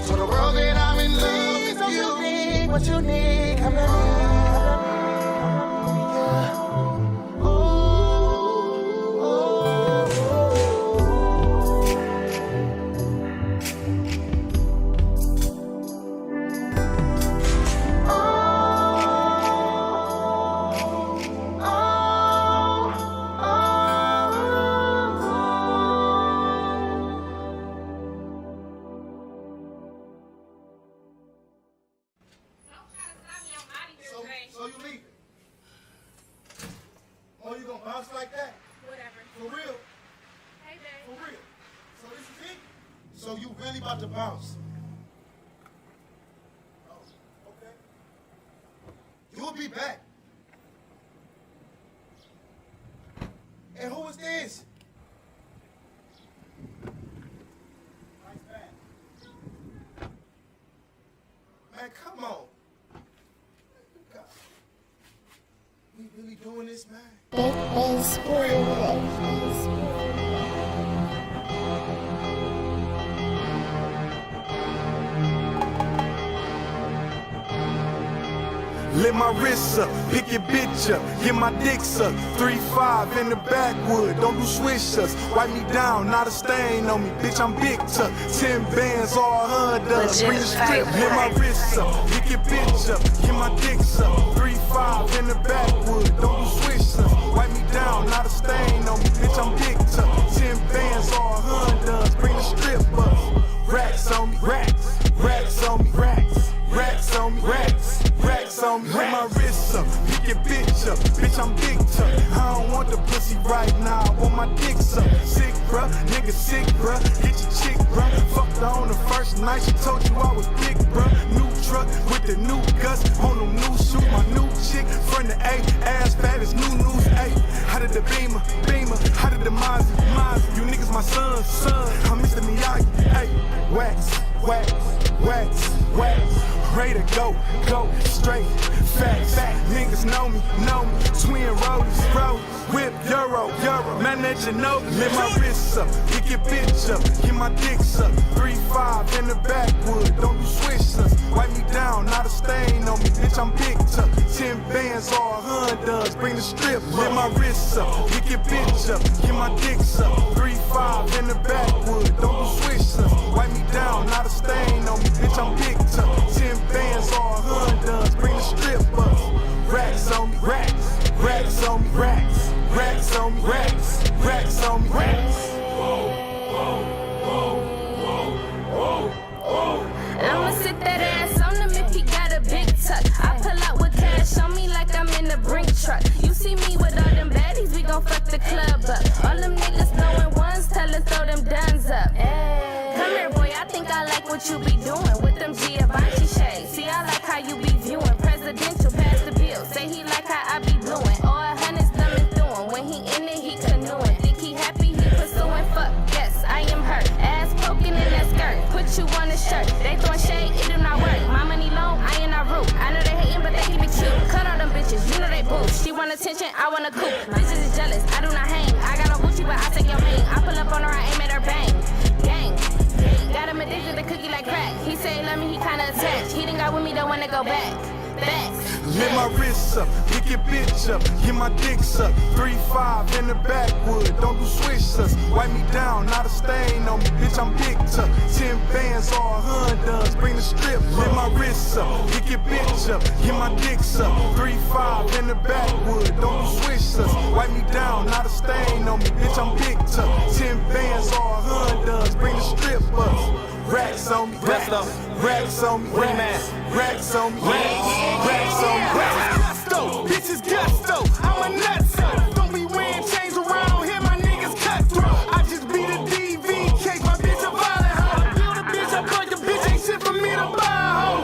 Told the world that I'm in love with you. What you need, come to me. So you leaving? Oh, you gonna bounce like that? Whatever. For real? Hey, babe. For real? So this is it? So you really about to bounce? Oh, okay. You'll be back. And who is this? Nice bag. Man, come on. God. We really doing this, man? Lit my wrists up, pick your bitch up, get my dicks up. 3-5 in the backwood, don't do swish us. Wipe me down, not a stain on me, bitch, I'm big tuck. 10 bands, all her does, bring the strip. Lit my wrists up, pick your bitch up, get my dicks up. 3-5 in the backwood, don't do swish us. Wipe me down, not a stain on me, bitch, I'm big tuck. 10 bands, all her does, bring the strip up. Racks on me, racks, racks on me, racks, racks on me, racks. Racks on me, lit my wrists up, pick your bitch up, bitch I'm big tuck. I don't want the pussy right now, I want my dick suck. Sick bruh, nigga sick bruh, get your chick bruh. Fucked her on the first night, she told you I was big bruh. New truck with the new guts, on them new shoes. My new chick, front of A, ass fat as new news, ayy. How did the Beamer, how did the Mazda, you niggas my son, I'm Mr. Miyagi, ayy. Wax, wax, wax, wax. Ready to go straight, facts. Niggas know me, twin rollies, whip, euro, man that you know. Lit my wrists up, pick your bitch up, get my dicks up. 3-5 in the backwood, don't do swish us. Wipe me down, not a stain on me, bitch I'm big tuck. 10 bands, all her does, bring the strip. Lit my wrists up, pick your bitch up, get my dicks up. 3-5 in the backwood, don't do swish us. Wipe me down, not a stain on me, bitch I'm big tuck. 10 bands, all her does, bring the strip up. Racks on me, racks, racks on me, racks, racks on me, racks, racks on me, racks. I'ma sit that ass on him if he got a big tuck. I pull out with cash on me like I'm in a brink truck. You see me with all them baddies, we gon' fuck the club up. All them niggas throwing ones, tell us throw them duns up. Come here, boy, I think I like what you be doing with them Giovanni shades. See, I like how you be viewing presidential past the bill. Say he like how I be blowing. Or 100's thumbing through him. When he in it, he canoeing. Think he happy, he pursuing. Fuck, yes, I am hurt. Ass poking in that skirt. Put you on the shirt. They throwing shade, it do not work. My money long, I ain't not rude. I know they hating, but they keep it cute. Cut all them bitches, you know they boo. She want attention, I want a coupe. Bitches is jealous, I do not hang. I got no Gucci, but I take your name. I pull up on her, I aim at her bang. Gang. Got him addicted to cookie like crack. He say he love me, he kinda attached. He done got with me, don't wanna go back. Facts. Lift my wrists up, pick your bitch up, get my dick sucked. 3-5 in the backwood, don't do swish us. Wipe me down, not a stain on me, bitch, I'm big tuck. 10 bands, all Hondas, bring the strip. Lift my wrists up, pick your bitch up, get my dick sucked. 3-5 in the backwood, don't do swish us. Wipe me down, not a stain on me, bitch, I'm big tuck. 10 bands, all Hondas, bring the strip up. Racks on me, racks on me, racks on me, racks on me. Gusto, bitches gusto, I'm a nutso. Don't be wearing chains around here, my niggas cutthroat. I just beat a DV case, my bitch a violent hoe. Build a bitch, I fuck the bitch, ain't shit for me to buy, ho.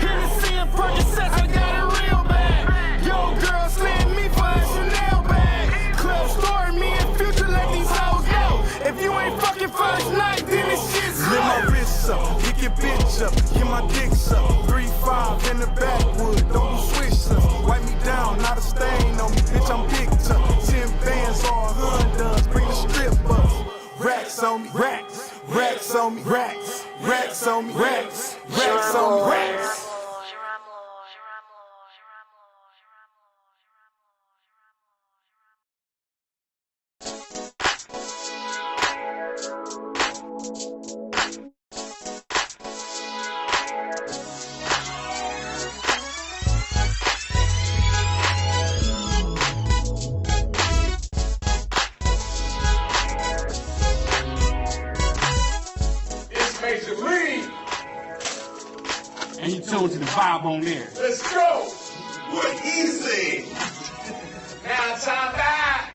Hennessy and Percocets, I got it real bad. Yo, girl, slam me for a Chanel bag. Club story, me and Future, let these hoes know. If you ain't fucking first night, then this shit's low. Lift my wrists up, pick your bitch up, get my dick up. 3-5 in the backwood, don't do swish us. Wipe me down, not a stain on me, bitch, I'm big tuck. 10 bands, all Hondas, bring the strip up. Racks on me, racks on me, racks on me, racks on me, racks. And you tuned to the vibe on there. Let's go. What he said. Now time back.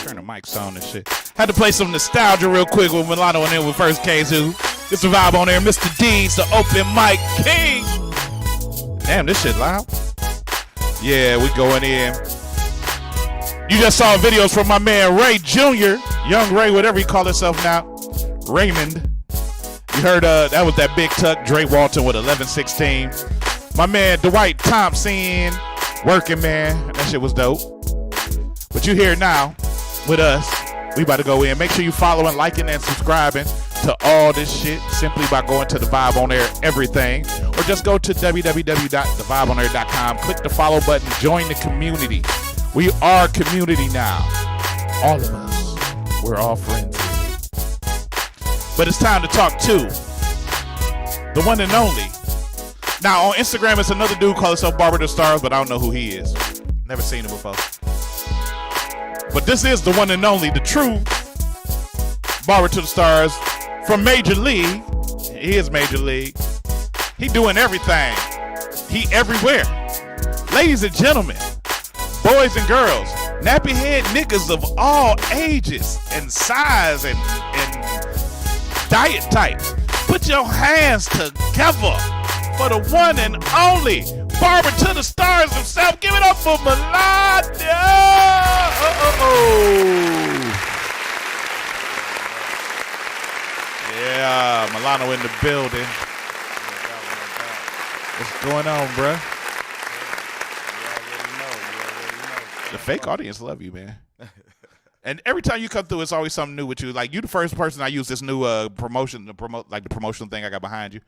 Turn the mics on and shit. Had to play some nostalgia real quick with Milano and then we first came to. It's the vibe on there. Mr. D's, the open mic king. Damn, this shit loud. Yeah, we going in. You just saw videos from my man Ray Jr., Young Ray, whatever he call himself now. Raymond. You heard that was that big tuck, Dre Walton with 1116. My man Dwight Thompson, working man. That shit was dope. But you here now with us. We about to go in. Make sure you following, liking, and subscribing to all this shit simply by going to the Vibe on Air everything. Or just go to www.thevibeonair.com. Click the follow button. Join the community. We are community now. All of us. We're all friends. But it's time to talk to the one and only. Now on Instagram, it's another dude called himself Barber to the Stars, but I don't know who he is. Never seen him before. But this is the one and only, the true Barber to the Stars from Major League. He is Major League. He doing everything. He everywhere. Ladies and gentlemen, boys and girls, nappy head niggas of all ages and size and diet types, put your hands together for the one and only Barber to the Stars himself. Give it up for Milano. Yeah, Milano in the building. What's going on, bruh? The fake audience love you, man. And every time you come through, it's always something new with you. Like, you the first person I use this new promotion, the promotional thing I got behind you.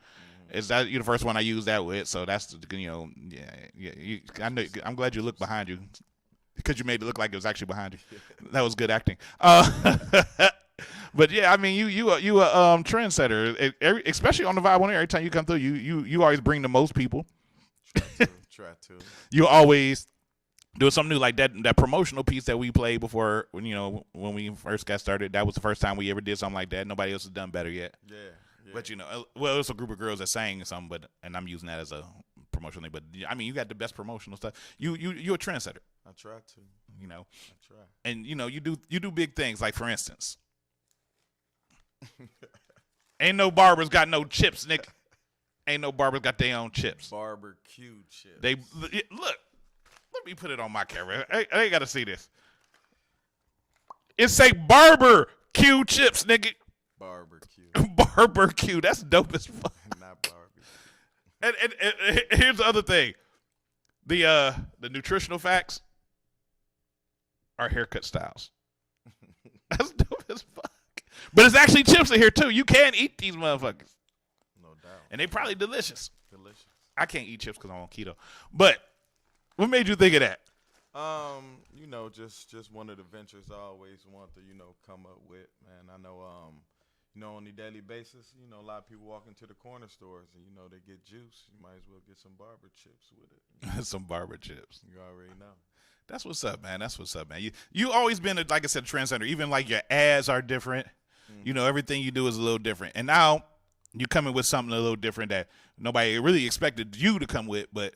Is that you the first one I use that with? So that's, I know. I'm glad you looked behind you because you made it look like it was actually behind you. That was good acting. But yeah, I mean, you a trendsetter, especially on the Vibe on Air. Every time you come through, you always bring the most people. Try to. You always doing something new, like that promotional piece that we played before when we first got started. That was the first time we ever did something like that. Nobody else has done better yet. Yeah. But well, it was a group of girls that sang something, and I'm using that as a promotional thing. But I mean, you got the best promotional stuff. You're a trendsetter. I try to. I try. And you do big things. Like, for instance, ain't no barbers got no chips, Nick. Ain't no barbers got their own chips. Barbecue chips. They look. Let me put it on my camera. I got to see this. It say barbecue chips, nigga. Barbecue. Barbecue. That's dope as fuck. Not barbecue. And here's the other thing. The nutritional facts are haircut styles. That's dope as fuck. But it's actually chips in here too. You can eat these motherfuckers. No doubt. And they probably delicious. Delicious. I can't eat chips because I'm on keto. But what made you think of that? You know, just one of the ventures I always want to, you know, come up with, man. I know, you know, on a daily basis, you know, a lot of people walk into the corner stores and, you know, they get juice. You might as well get some barber chips with it. Some barber chips. You already know. That's what's up, man. That's what's up, man. You always been, like I said, a trendsetter. Even like your ads are different. You know, everything you do is a little different. And now you coming with something a little different that nobody really expected you to come with, but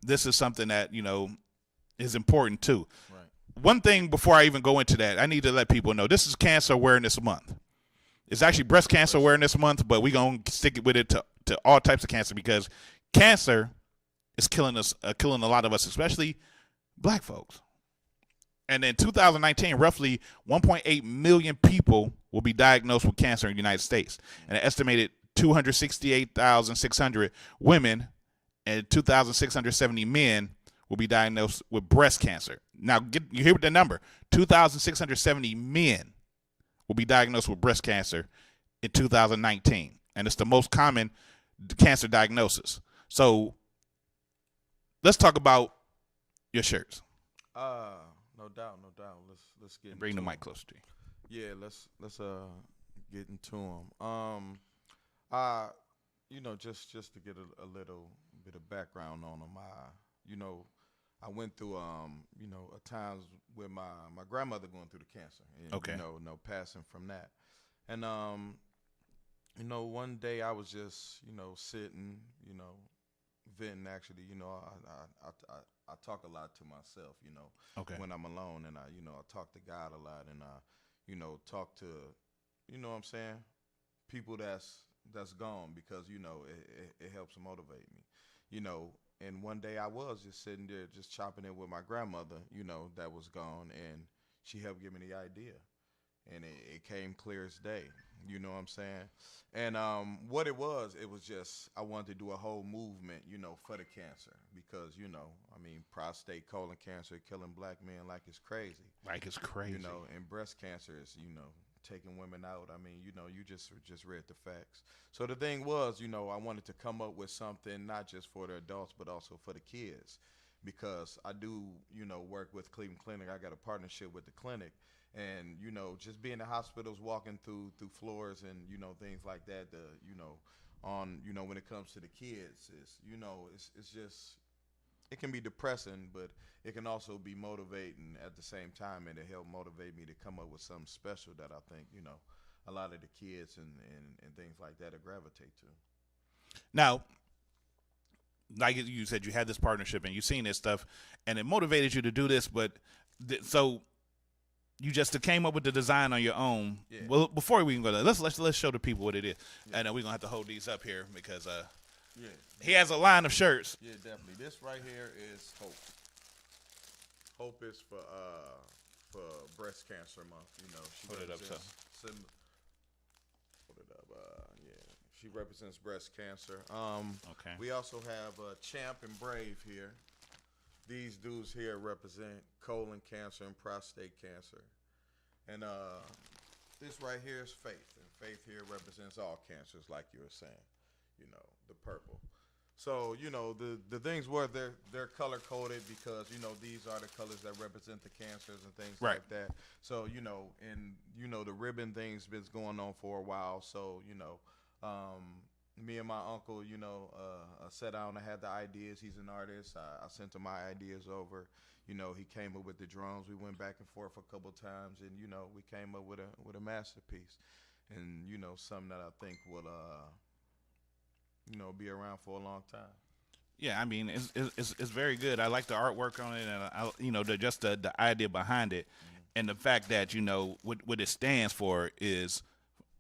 this is something that, you know, is important too. One thing before I even go into that, I need to let people know this is Cancer Awareness Month. It's actually Breast Cancer Awareness Month, but we're going to stick it with it to all types of cancer because cancer is killing us, killing a lot of us, especially black folks. And in 2019, roughly 1.8 million people will be diagnosed with cancer in the United States. And an estimated 268,600 women and 2,670 men will be diagnosed with breast cancer. Now, you hear the number. 2,670 men will be diagnosed with breast cancer in 2019. And it's the most common cancer diagnosis. So let's talk about your shirts. No doubt. Let's get bring the into mic closer to you. Yeah, let's get into them. You know, just to get a little bit of background on them. You know, I went through you know, times with my grandmother going through the cancer. And, Okay. You know, no passing from that, and you know, one day I was just, you know, sitting, you know, venting. Actually, you know, I talk a lot to myself, you know, Okay. when I'm alone, and you know, I talk to God a lot, and you know, talk to, you know what I'm saying, people that's gone, because, you know, it helps motivate me, you know. And one day I was just sitting there just chopping it with my grandmother, you know, that was gone, and she helped give me the idea, and it came clear as day, you know what I'm saying. And what it was just, I wanted to do a whole movement, you know, for the cancer, because, you know, I mean, prostate, colon cancer, killing black men like it's crazy. Like it's crazy. You know, and breast cancer is, you know, taking women out. I mean, you know, you just read the facts. So the thing was, you know, I wanted to come up with something not just for the adults, but also for the kids, because I do, you know, work with Cleveland Clinic. I got a partnership with the clinic, and, you know, just being in the hospitals, walking through floors and, you know, things like that, you know, on, you know, when it comes to the kids, is, you know, it's just, it can be depressing, but it can also be motivating at the same time, and it helped motivate me to come up with something special that I think, you know, a lot of the kids and things like that gravitate to. Now, like you said, you had this partnership and you've seen this stuff, and it motivated you to do this, but so you just came up with the design on your own. Yeah. Well, before we can go there, let's show the people what it is. Yeah. And we're going to have to hold these up here because yeah, he has a line of shirts. Yeah, definitely. This right here is Hope. Hope is for Breast Cancer Month. You know, she Put it up, represents Put it up. Yeah, she represents breast cancer. Okay. We also have Champ and Brave here. These dudes here represent colon cancer and prostate cancer, and this right here is Faith, and Faith here represents all cancers, like you were saying. You know, the purple. So, you know, the things were they're color coded because, you know, these are the colors that represent the cancers and things like that. So, you know, and, you know, the ribbon thing's been going on for a while. So, you know, me and my uncle, you know, sat down and had the ideas. He's an artist. I sent him my ideas over. You know, he came up with the drums. We went back and forth a couple times, and, you know, we came up with a masterpiece, and, you know, something that I think will you know, be around for a long time. Yeah, I mean, it's very good. I like the artwork on it, and you know, just the idea behind it, and the fact that, you know, what it stands for is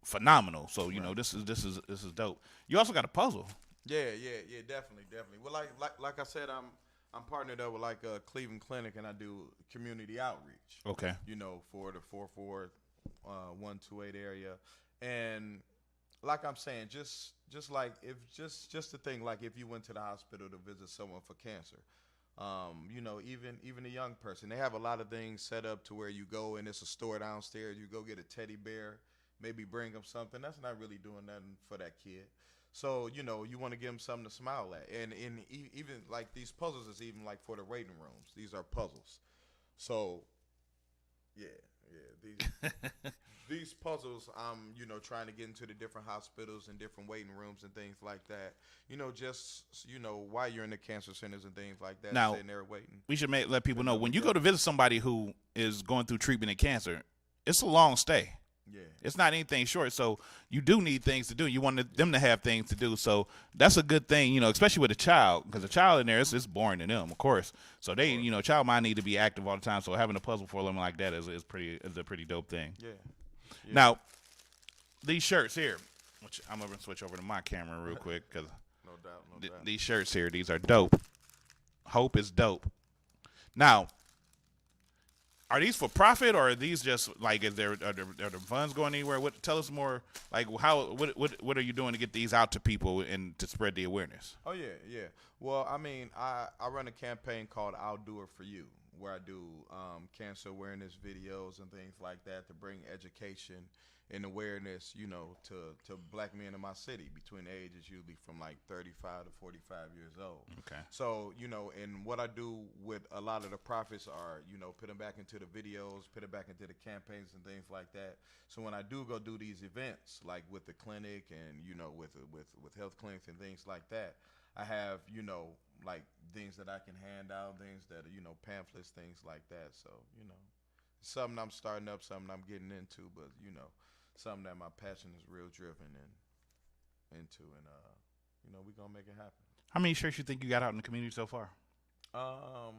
phenomenal. So, you know, this is dope. You also got a puzzle. Yeah, definitely. Well, like I said, I'm partnered up with Cleveland Clinic, and I do community outreach. Okay. You know, for the 44128 area, and like I'm saying, just like just the thing, like if you went to the hospital to visit someone for cancer, you know, even a young person, they have a lot of things set up to where you go and it's a store downstairs. You go get a teddy bear, maybe bring them something. That's not really doing nothing for that kid. So, you know, you want to give them something to smile at. And even like these puzzles is even like for the waiting rooms. These are puzzles. So, these puzzles, I'm, you know, trying to get into the different hospitals and different waiting rooms and things like that. You know, just, you know, while you're in the cancer centers and things like that, now, sitting there waiting. We should let people know, when you go to visit somebody who is going through treatment of cancer, it's a long stay. Yeah. It's not anything short, so you do need things to do. You want them to have things to do, so that's a good thing, you know, especially with a child, because a child in there, it's boring to them, of course. So they, you know, child might need to be active all the time, so having a puzzle for them like that is a pretty dope thing. Yeah. Now, these shirts here, which I'm going to switch over to my camera real quick, because no doubt. These shirts here, these are dope. Hope is dope. Now, are these for profit, or are these just like, are the funds going anywhere? Tell us more, like what are you doing to get these out to people and to spread the awareness? Oh yeah. Well, I mean, I run a campaign called I'll Do It For You, where I do cancer awareness videos and things like that to bring education and awareness, you know, to black men in my city between the ages usually from like 35 to 45 years old. Okay. So, you know, and what I do with a lot of the profits are, you know, put them back into the videos, put it back into the campaigns and things like that. So when I do go do these events, like with the clinic and, you know, with health clinics and things like that, I have, you know, like things that I can hand out, things that, you know, pamphlets, things like that. So, you know, something I'm starting up, something I'm getting into, but, you know, something that my passion is real driven into, and you know, we're gonna make it happen. How many shirts you think you got out in the community so far? I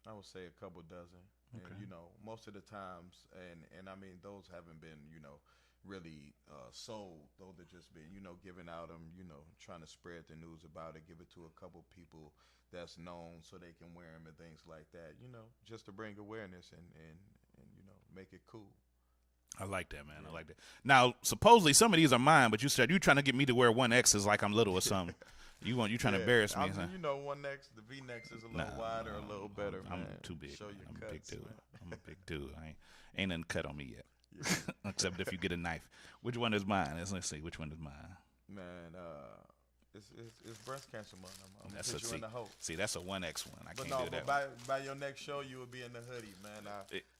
would say a couple dozen. Okay. And, you know, most of the times, and I mean, those haven't been, you know, really sold. Those have just been, you know, giving out them, you know, trying to spread the news about it, give it to a couple people that's known so they can wear them and things like that, you know, just to bring awareness and you know, make it cool. I like that, man. I like that. Now, supposedly some of these are mine, but you said you're trying to get me to wear 1X's like I'm little or something. You trying to embarrass me? You know, 1X, the V-necks is a little wider, a little better. I'm man. too big. Show your I'm a cuts, big dude. man. I'm a big dude. Ain't nothing cut on me yet, except if you get a knife. Which one is mine? Let's see. Which one is mine? Man, it's breast cancer month. I'm That's put you in the hope. See, that's a 1X one. I can't do that. But by your next show, you will be in the hoodie, man.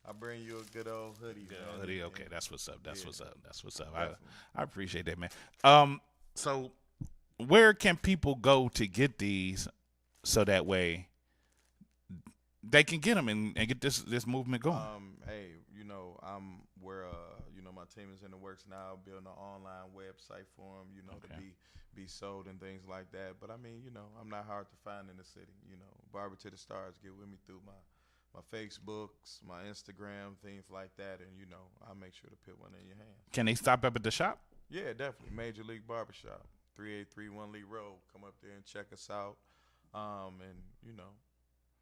I bring you a good old hoodie. Good man. old hoodie. Okay, that's what's up. That's what's up. I appreciate that, man. So where can people go to get these so that way they can get them and get this movement going? Hey, you know, you know, my team is in the works now, building an online website for them, you know, to be sold and things like that. But I mean, you know, I'm not hard to find in the city. You know, Barber to the Stars, get with me through my Facebooks, my Instagram, things like that, and you know, I'll make sure to put one in your hand. Can they stop up at the shop? Yeah, definitely. Major League Barbershop, 3831 Lee Road. Come up there and check us out, and you know,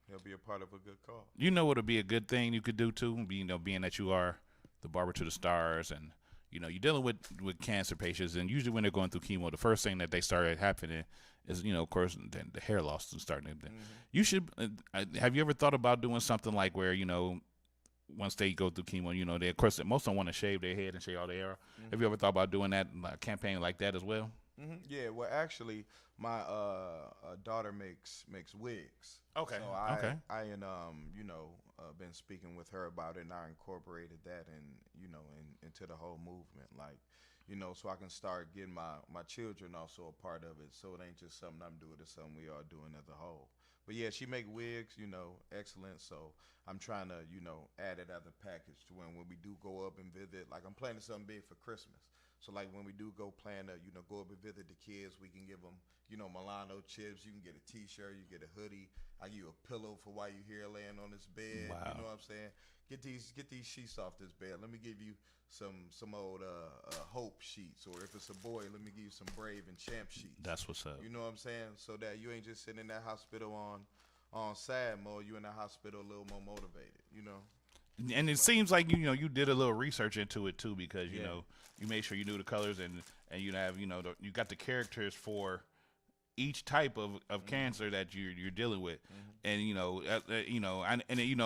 he'll be a part of a good cause. You know what would be a good thing you could do too, being that you are the Barber to the Stars, and you know you're dealing with cancer patients, and usually when they're going through chemo, the first thing that they start happening is, you know, of course, the hair loss is starting. You should. Have you ever thought about doing something like where, you know, once they go through chemo, you know, they, of course, most don't want to shave their head and shave all their hair. Have you ever thought about doing that, like, campaign like that as well? Yeah, well, actually, my daughter makes wigs. Okay. So I you know, been speaking with her about it, and I incorporated that into the whole movement, like, you know, so I can start getting my children also a part of it, so it ain't just something I'm doing, it's something we are doing as a whole. But yeah, she make wigs, you know, excellent. So I'm trying to, you know, add it as a package to when we do go up and visit. Like, I'm planning something big for Christmas. So like when we do go plan to, you know, go up and visit the kids, we can give them, you know, Milano chips. You can get a T-shirt, you get a hoodie. I give you a pillow for while you're here laying on this bed. Wow. You know what I'm saying? Get these sheets off this bed. Let me give you some old Hope sheets, or if it's a boy, let me give you some Brave and Champ sheets. That's what's up. You know what I'm saying? So that you ain't just sitting in that hospital on sad mode. You in the hospital a little more motivated. You know. And it seems like, you know, you did a little research into it too, because you know you made sure you knew the colors, and you have, you know, you got the characters for each type of cancer that you're dealing with, and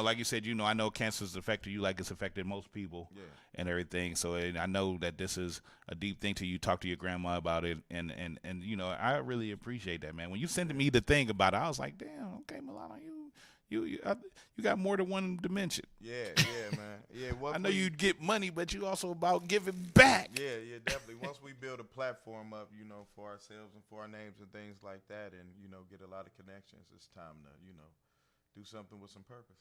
like you said, I know cancer's affected you like it's affected most people, and everything. So I know that this is a deep thing to you. Talk to your grandma about it, and I really appreciate that, man. When you sent me the thing about it, I was like, damn, okay, Milano, you got more than one dimension. Yeah, man. Yeah, I know you'd get money, but you also about giving back. Yeah, definitely. Once we build a platform up, for ourselves and for our names and things like that, and get a lot of connections, it's time to do something with some purpose.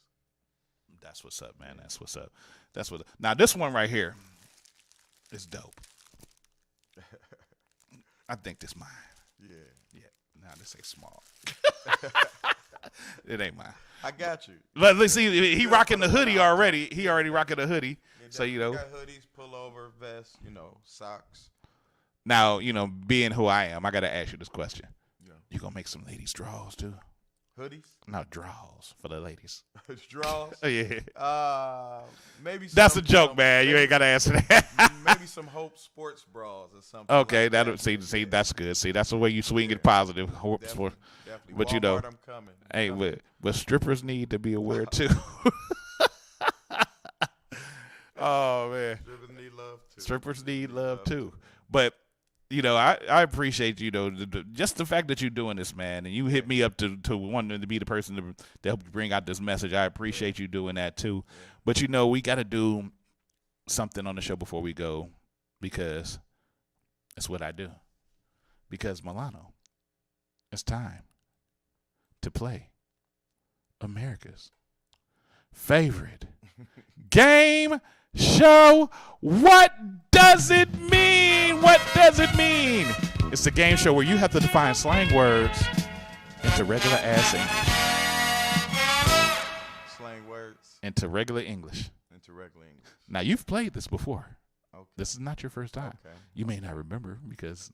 That's what's up, man. That's what's up. Now this one right here is dope. I think this mine. Yeah. Now this ain't small. It ain't mine. I got you. But let's see, he rocking the hoodie already. He already rocking the hoodie. So got hoodies, pullover, vests, socks. Now, being who I am, I gotta ask you this question. Yeah. You gonna make some ladies' draws too? Hoodies? No, draws for the ladies. Draws? Yeah. Maybe. That's a joke, man. You ain't gotta answer that. Maybe some Hope sports bras or something. Okay, like that. See, that's good. See, that's the way you swing it positive. Hope sport. Definitely. But Walmart, I'm coming. Hey, but strippers need to be aware too. Oh man. Strippers need love too. Strippers need love too. But I appreciate just the fact that you're doing this, man, and you hit me up to wanting to be the person to help you bring out this message. I appreciate you doing that too. But we got to do something on the show before we go, because that's what I do. Because Milano, it's time to play America's favorite game show. What does it mean? What does it mean? It's the game show where you have to define slang words into regular ass English. Slang words into regular English. Now, you've played this before. Okay. This is not your first time. Okay. You may not remember because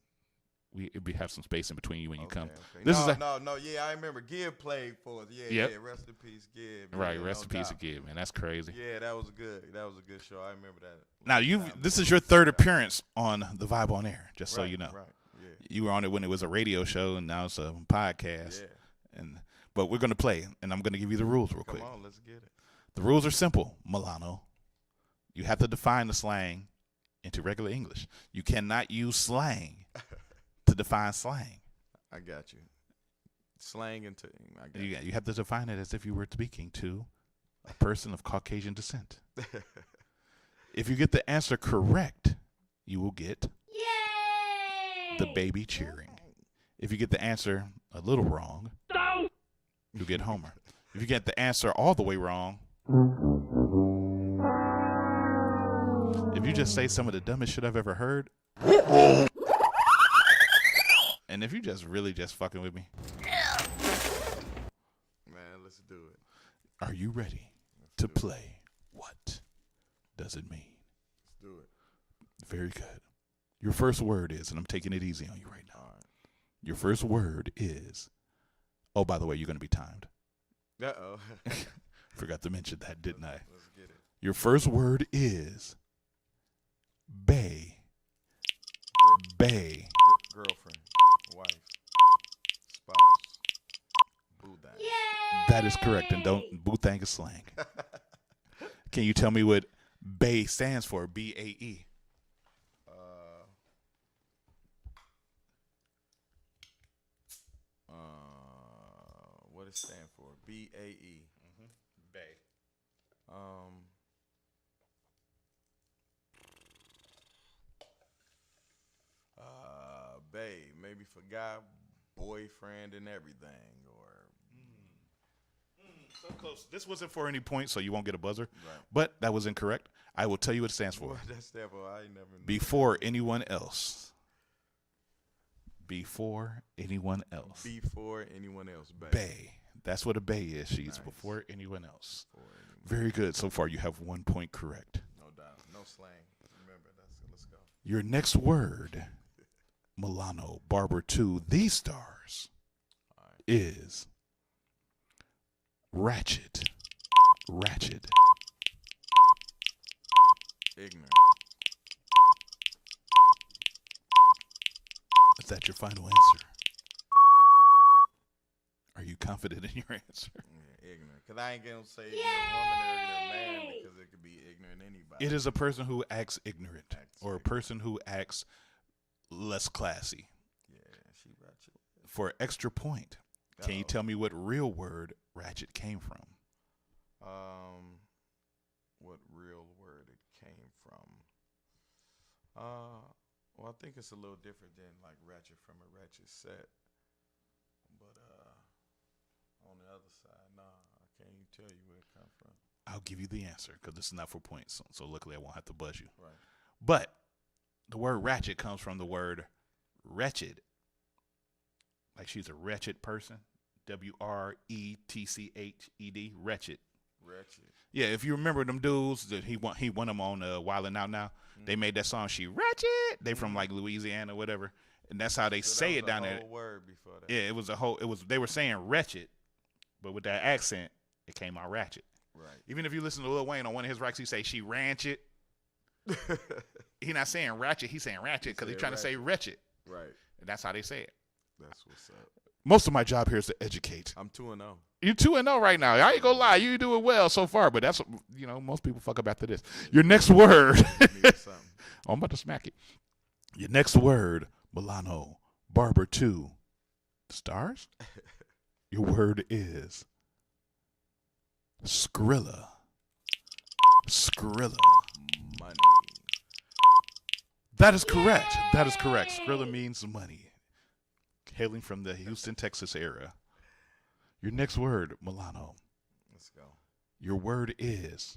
we have some space in between you when you come. Okay. No. Yeah, I remember. Gib played for us. Yeah. Rest in peace, Gib. Right, rest in peace, Gib, man. That's crazy. Yeah, that was good. That was a good show. I remember that. Now, this is your third appearance on the Vibe on Air, just so you know. Right. Yeah. You were on it when it was a radio show, and now it's a podcast. Yeah. But we're going to play, and I'm going to give you the rules real quick. Come on, let's get it. The rules are simple, Milano. You have to define the slang into regular English. You cannot use slang to define slang. I got you. Slang into you have to define it as if you were speaking to a person of Caucasian descent. If you get the answer correct, you will get the baby cheering. If you get the answer a little wrong, you get Homer. If you get the answer all the way wrong, if you just say some of the dumbest shit I've ever heard, and if you really fucking with me, man, let's do it. Are you ready to play? What does it mean? Let's do it. Very good. Your first word is, and I'm taking it easy on you right now. All right. Your first word is, oh, by the way, you're going to be timed. Uh-oh. Forgot to mention that, didn't I? Let's get it. Your first word is bae. Bae. Girlfriend, wife, spouse, boo thang. That is correct, and don't boo thang is slang. Can you tell me what bae stands for? BAE. What it stand for? BAE. Bae. Bae, maybe for guy, boyfriend, and everything, or. So close. This wasn't for any point, so you won't get a buzzer. Right. But that was incorrect. I will tell you what it stands for. What that stand for? I ain't never knew. Before anyone else. Before anyone else. Before anyone else. Bae. Bae. That's what a bae is. She's before anyone else. Very good. So far, you have 1 point correct. No doubt. No slang. Remember, let's go. Your next word, Milano Barber 2, The Stars, is ratchet. Ratchet. Ignorant. Is that your final answer? you confident in your answer? Yeah, ignorant. Because I ain't going to say ignorant woman or ignorant man because it could be ignorant anybody. It is a person who acts ignorant or a person who acts less classy. Yeah, she ratchet. For extra point, can you tell me what real word ratchet came from? What real word it came from? Well, I think it's a little different than like ratchet from a ratchet set. But on the other side, nah, I can't even tell you where it come from. I'll give you the answer because this is not for points. So luckily I won't have to buzz you. Right. But the word ratchet comes from the word wretched. Like she's a wretched person. WRETCHED, wretched. Wretched. Yeah, if you remember them dudes that he won them on Wildin' Out Now. They made that song "She Wretched." They from like Louisiana or whatever, and that's how they say it down there. Word before that. Yeah, it was a whole. It was they were saying wretched, but with that accent, it came out ratchet. Right. Even if you listen to Lil Wayne on one of his records, he say "she ranchet." He not saying ratchet. He's saying ratchet because he's trying to say wretched. Right. And that's how they say it. That's what's up. Most of my job here is to educate. I'm 2-0. You're 2-0 right now. I ain't gonna lie, you doing well so far, but that's most people fuck up after this. Your next word. I'm about to smack it. Your next word, Milano, Barber 2, stars. Your word is Skrilla. Skrilla. Money. That is correct. That is correct. Skrilla means money. Hailing from the Houston, Texas area. Your next word, Milano. Let's go. Your word is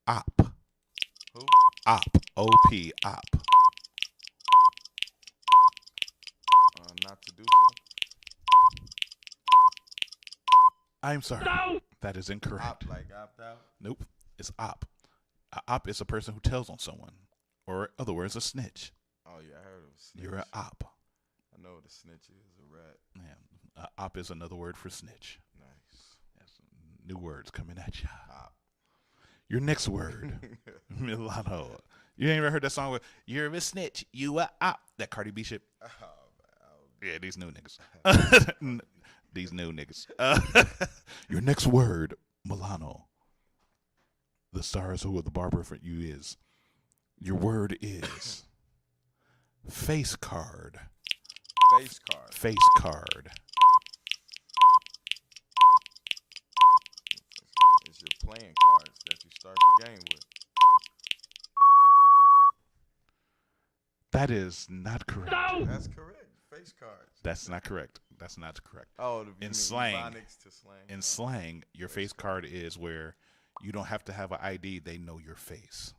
op. Who? Op. O-P. Op. Not to do so. I'm sorry. No! That is incorrect. Op, like opt out? Nope. It's op. A op is a person who tells on someone. Or, in other words, a snitch. Oh, yeah, I heard of snitch. You're an op. I know what a snitch is, a rat. Yeah. Op is another word for snitch. Nice. That's new words coming at you. Op. Your next word, Milano. You ain't ever heard that song with "You're a snitch, you a op"? That Cardi B shit. Oh, yeah, these new niggas. These new niggas. Your next word, Milano. The stars who are the barber for you is. Your word is face card. Face card. Face card. It's your playing cards that you start the game with. That is not correct. No! That's correct. Face cards. That's not correct. That's not correct. Oh, in slang, to slang. In slang, your face card is where you don't have to have an ID. They know your face.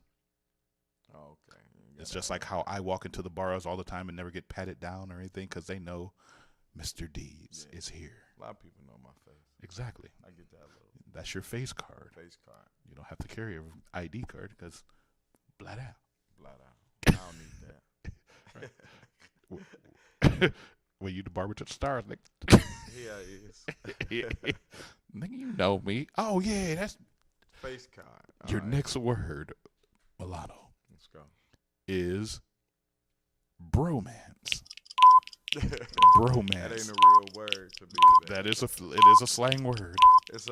Oh, okay. It's just like how I walk into the bars all the time and never get patted down or anything because they know Mr. Deeds is here. A lot of people know my face. Exactly. I get that little. That's your face card. Face card. You don't have to carry an ID card because blat out. Blat out. I don't need that. Well, you the barber to the stars, nigga. Yeah, he is. Nigga, you know me. Oh, yeah, that's... Face card. Your next word, Milano. Let's go. Is bromance. Bromance. That ain't a real word to me. It is a slang word. It's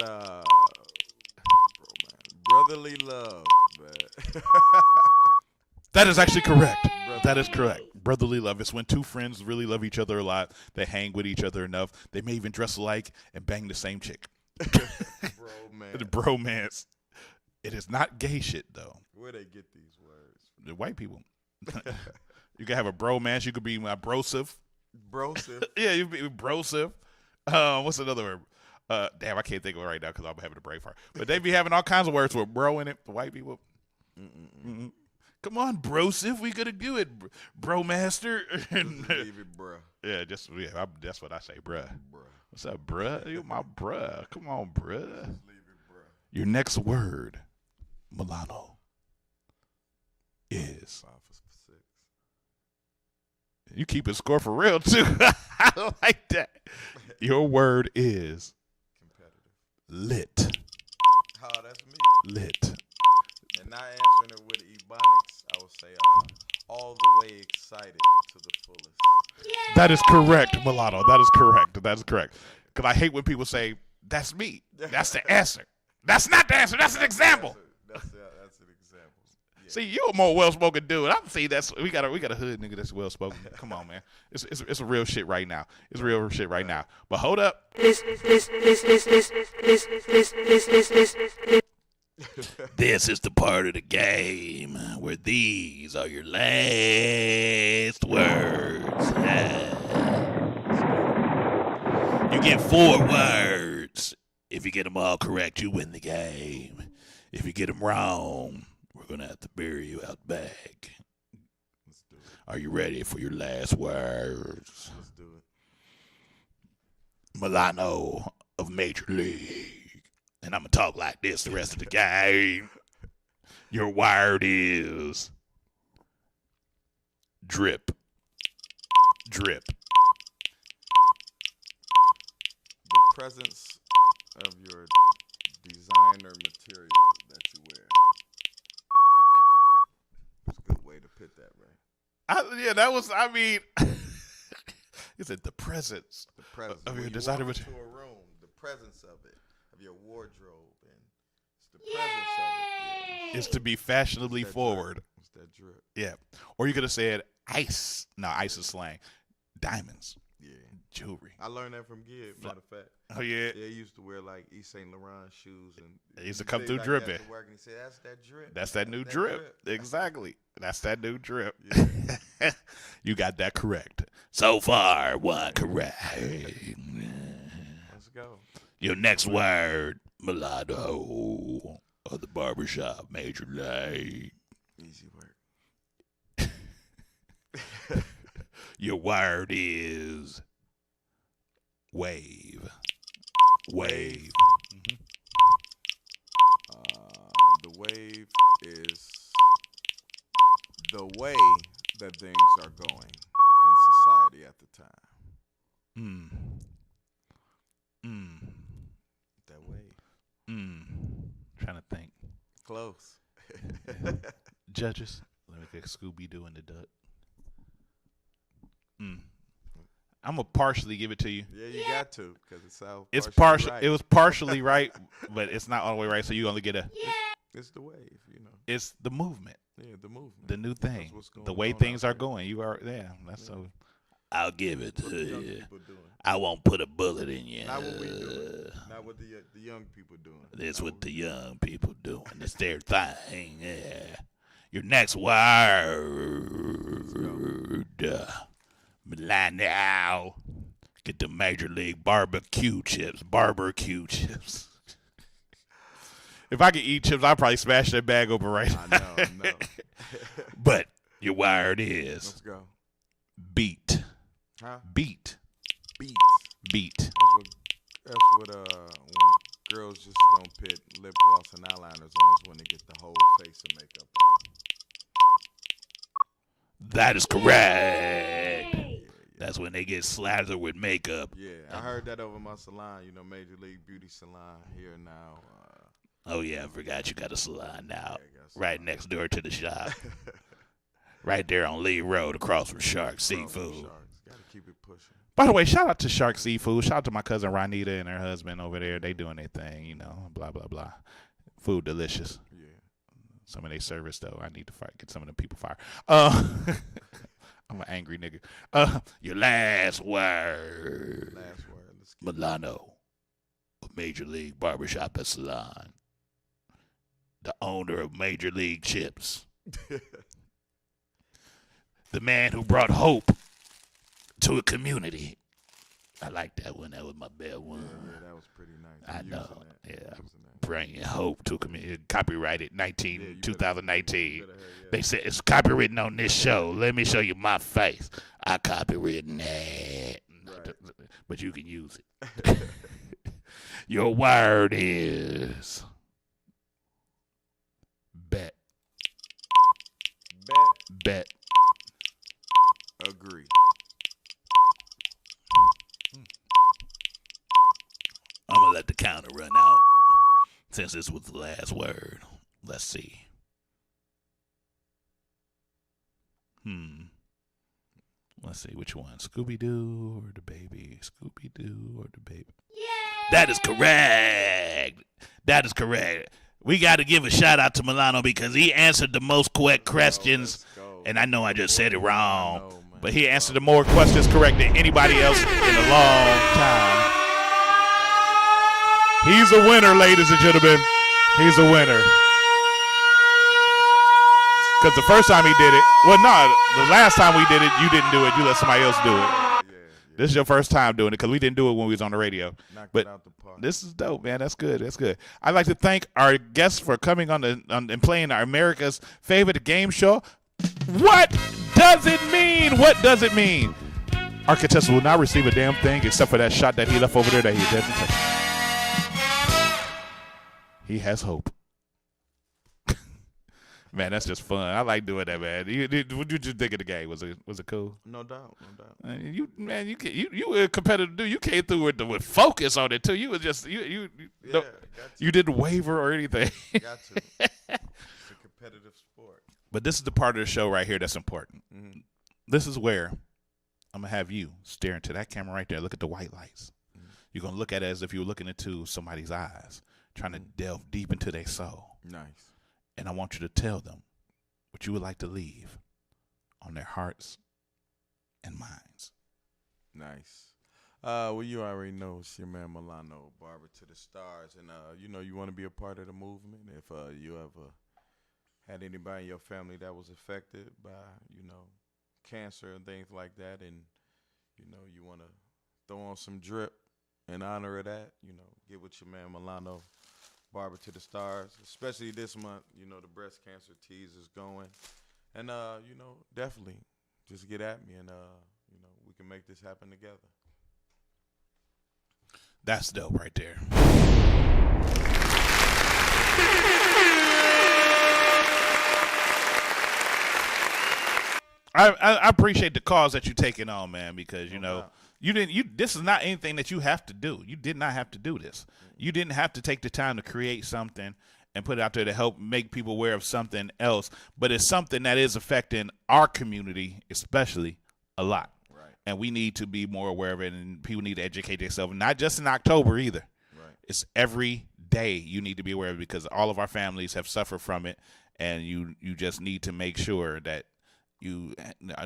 brotherly love. That is actually correct. That is correct. Brotherly love. It's when two friends really love each other a lot. They hang with each other enough. They may even dress alike and bang the same chick. Bromance. The bromance. It is not gay shit, though. Where they get these words? The white people. You can have a bromance. You could be my brosive. Brosive? Yeah, you be brosive. What's another word? Damn, I can't think of it right now because I'm having a brain fart. But they be having all kinds of words with bro in it. The white people. Come on, brosive. We gotta do it, bromaster. Leave it, bruh. Yeah, that's what I say, bruh. What's up, bruh? You my bruh. Come on, bruh. Leave it, bruh. Your next word, Milano, is 5 for 6. You keep it score for real too. I like that. Your word is competitive. Lit. Oh, that's me. Lit. And not answering it with ebonics, I would say all the way excited to the fullest. That is correct, Milano. That is correct. That is correct. Because I hate when people say, that's me. That's the answer. That's not the answer. That's an example. That's an example. Yeah. See, you're a more well-spoken dude. I see that's we got a hood nigga that's well-spoken. Come on, man. It's a real shit right now. It's real shit right now. But hold up. This is the part of the game where these are your last words. You get 4 words. If you get them all correct, you win the game. If you get them wrong, we're going to have to bury you out back. Let's do it. Are you ready for your last words? Let's do it. Milano of Major League. And I'm going to talk like this the rest of the game. Your word is drip. Drip. The presence of your designer material that you wear. That's a good way to put that, right? He said the presence, of your When designer you walk material. into a room, the presence of it, of your wardrobe, and it's the presence of it. Is to be fashionably forward. It's that drip. Yeah. Or you could have said ice. No, ice is slang. Diamonds. Yeah. Jewelry. I learned that from Gibb, matter of fact. Oh, yeah? Yeah, he used to wear, like, Yves Saint Laurent shoes. And He used to come through like dripping. after work, and he said, that's that drip. That's that new drip. Exactly. That's that new drip. Yeah. You got that correct. So far, one correct. Let's go. Your next word, mulatto of the barbershop, Major League. Easy work. Your word is wave. Wave. Mm-hmm. The wave is the way that things are going in society at the time. That wave. Trying to think. Close. Judges. Let me get Scooby-Doo and the duck. I'm gonna partially give it to you. Yeah, you got to, because it's how It's partially partial. right. It was partially right, but it's not all the way right. So you only get a. It's the wave, you know. It's the movement. Yeah, the movement. The new thing. That's what's going The way on things out are there. going. You are That's so. I'll give it What to the young you. people doing. I won't put a bullet in you. Not what we doing. Not what the young people doing. It's what the young people doing. It's their thing. Yeah. Your next word. Milano. Get the Major League barbecue chips. Barbecue chips. If I could eat chips, I'd probably smash that bag open right now. I know. But your word is Let's go. beat. Huh? Beat. Beats. Beat. That's what when girls just don't put lip gloss and eyeliners on, is when they get the whole face of makeup on. That is correct. That's when they get slathered with makeup. Yeah, I heard that over my salon, Major League Beauty Salon here now. Oh, yeah, I forgot you got a salon now. Right next door to the shop. Right there on Lee Road across from Shark Seafood. Gotta keep it pushing. By the way, shout out to Shark Seafood. Shout out to my cousin Ronita and her husband over there. They doing their thing, blah, blah, blah. Food delicious. Yeah. Some of their service, though. I need to get some of them people fired. I'm an angry nigga. Your last word. Last word. Let's get Milano of Major League Barbershop and Salon. The owner of Major League Chips. The man who brought hope to a community. I like that one. That was my best one. Yeah, that was pretty nice. I I'm know. using that. Yeah. I'm using that. Bringing hope to a community. Copyrighted 2019. You better hurry up. They said it's copywritten on this show. Let me show you my face. I copywritten that. Right. But you can use it. Your word is bet. Bet. Agree. I'm going to let the counter run out since this was the last word. Let's see. Let's see which one. Scooby-Doo or the baby? Scooby-Doo or the baby? That is correct. That is correct. We got to give a shout out to Milano because he answered the most correct questions. And I know I just said it wrong. But he answered the more questions correct than anybody else in a long time. He's a winner, ladies and gentlemen. He's a winner. Because the first time he did it, well, no, the last time we did it, you didn't do it. You let somebody else do it. This is your first time doing it because we didn't do it when we was on the radio. But this is dope, man. That's good. That's good. I'd like to thank our guests for coming on and playing our America's favorite game show. What does it mean? What does it mean? Our contestant will not receive a damn thing except for that shot that he left over there that he doesn't touch. He has hope. Man, that's just fun. I like doing that, man. What did you think of the game? Was it cool? No doubt. You were a competitive dude. You came through with focus on it too. You was just you didn't waver or anything. Got to. It's a competitive sport. But this is the part of the show right here that's important. Mm-hmm. This is where I'm gonna have you stare into that camera right there. Look at the white lights. Mm-hmm. You're gonna look at it as if you were looking into somebody's eyes, trying to delve deep into their soul. Nice. And I want you to tell them what you would like to leave on their hearts and minds. Nice. Well, you already know it's your man Milano, Barber to the Stars. And, you want to be a part of the movement. If you ever had anybody in your family that was affected by, cancer and things like that, and, you want to throw on some drip in honor of that, get with your man Milano, Barber to the Stars, especially this month. The breast cancer tease is going. And, definitely just get at me and, we can make this happen together. That's dope right there. I appreciate the cause that you're taking on, man, because, this is not anything that you have to do. You did not have to do this. You didn't have to take the time to create something and put it out there to help make people aware of something else. But it's something that is affecting our community, especially, a lot. Right. And we need to be more aware of it, and people need to educate themselves, not just in October either. Right. It's every day you need to be aware of it because all of our families have suffered from it, and you just need to make sure that you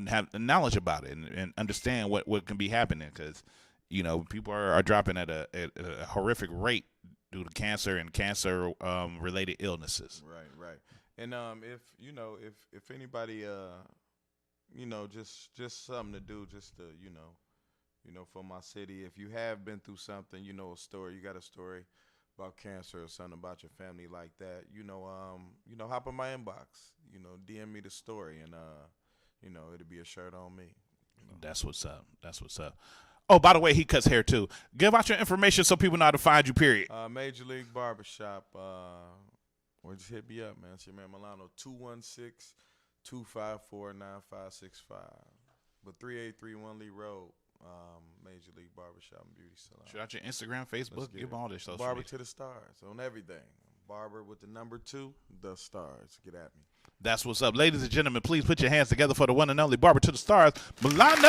have knowledge about it and understand what can be happening because, people are dropping at a horrific rate due to cancer and cancer related illnesses. Right. And if anybody just something to do just to for my city, if you have been through something, a story, you got a story about cancer or something about your family like that, hop in my inbox, DM me the story and it'll be a shirt on me. That's what's up. Oh, by the way, he cuts hair too. Give out your information so people know how to find you, period. Major League Barbershop, or just hit me up, man. It's your man Milano, 216-254-9565. But 3831 Lee Road, Major League Barbershop and Beauty Salon. Shout out your Instagram, Facebook, give all this social Barber media. to the Stars on everything. Barber with the number 2, the Stars. Get at me. That's what's up. Ladies and gentlemen, please put your hands together for the one and only Barber to the Stars, Milano!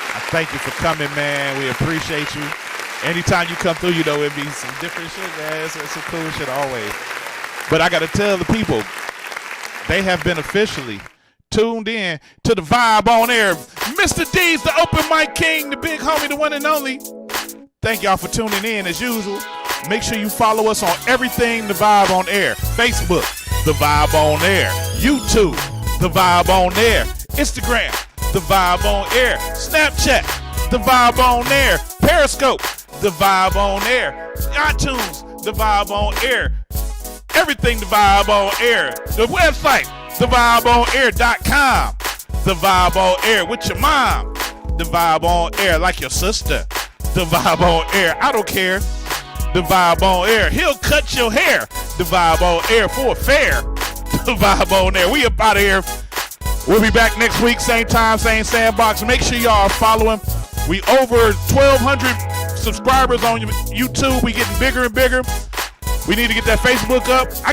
I thank you for coming, man. We appreciate you. Anytime you come through, it be some different shit, man. It's some cool shit always. But I got to tell the people, they have been officially tuned in to the Vibe on Air. Mr. D's, the open mic king, the big homie, the one and only. Thank y'all for tuning in as usual. Make sure you follow us on everything The Vibe on Air. Facebook, The Vibe on Air. YouTube, The Vibe on Air. Instagram, The Vibe on Air. Snapchat, The Vibe on Air. Periscope, The Vibe on Air. iTunes, The Vibe on Air. Everything The Vibe on Air. The website, TheVibeOnAir.com. The Vibe on Air with your mom. The Vibe on Air like your sister. The Vibe on Air. I don't care. The Vibe on Air. He'll cut your hair. The Vibe on Air for a fair. The Vibe on Air. We up out of here. We'll be back next week, same time, same sandbox. Make sure y'all are following. We over 1,200 subscribers on YouTube. We getting bigger and bigger. We need to get that Facebook up. I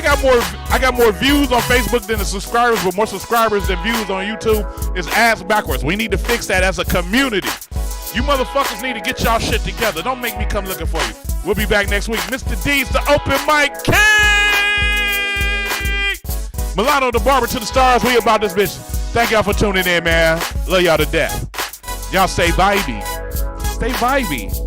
I got more views on Facebook than the subscribers, but more subscribers than views on YouTube. It's ass backwards. We need to fix that as a community. You motherfuckers need to get y'all shit together. Don't make me come looking for you. We'll be back next week. Mr. D's, the open mic king. Milano, the barber to the stars. We about this bitch. Thank y'all for tuning in, man. Love y'all to death. Y'all stay vibey. Stay vibey.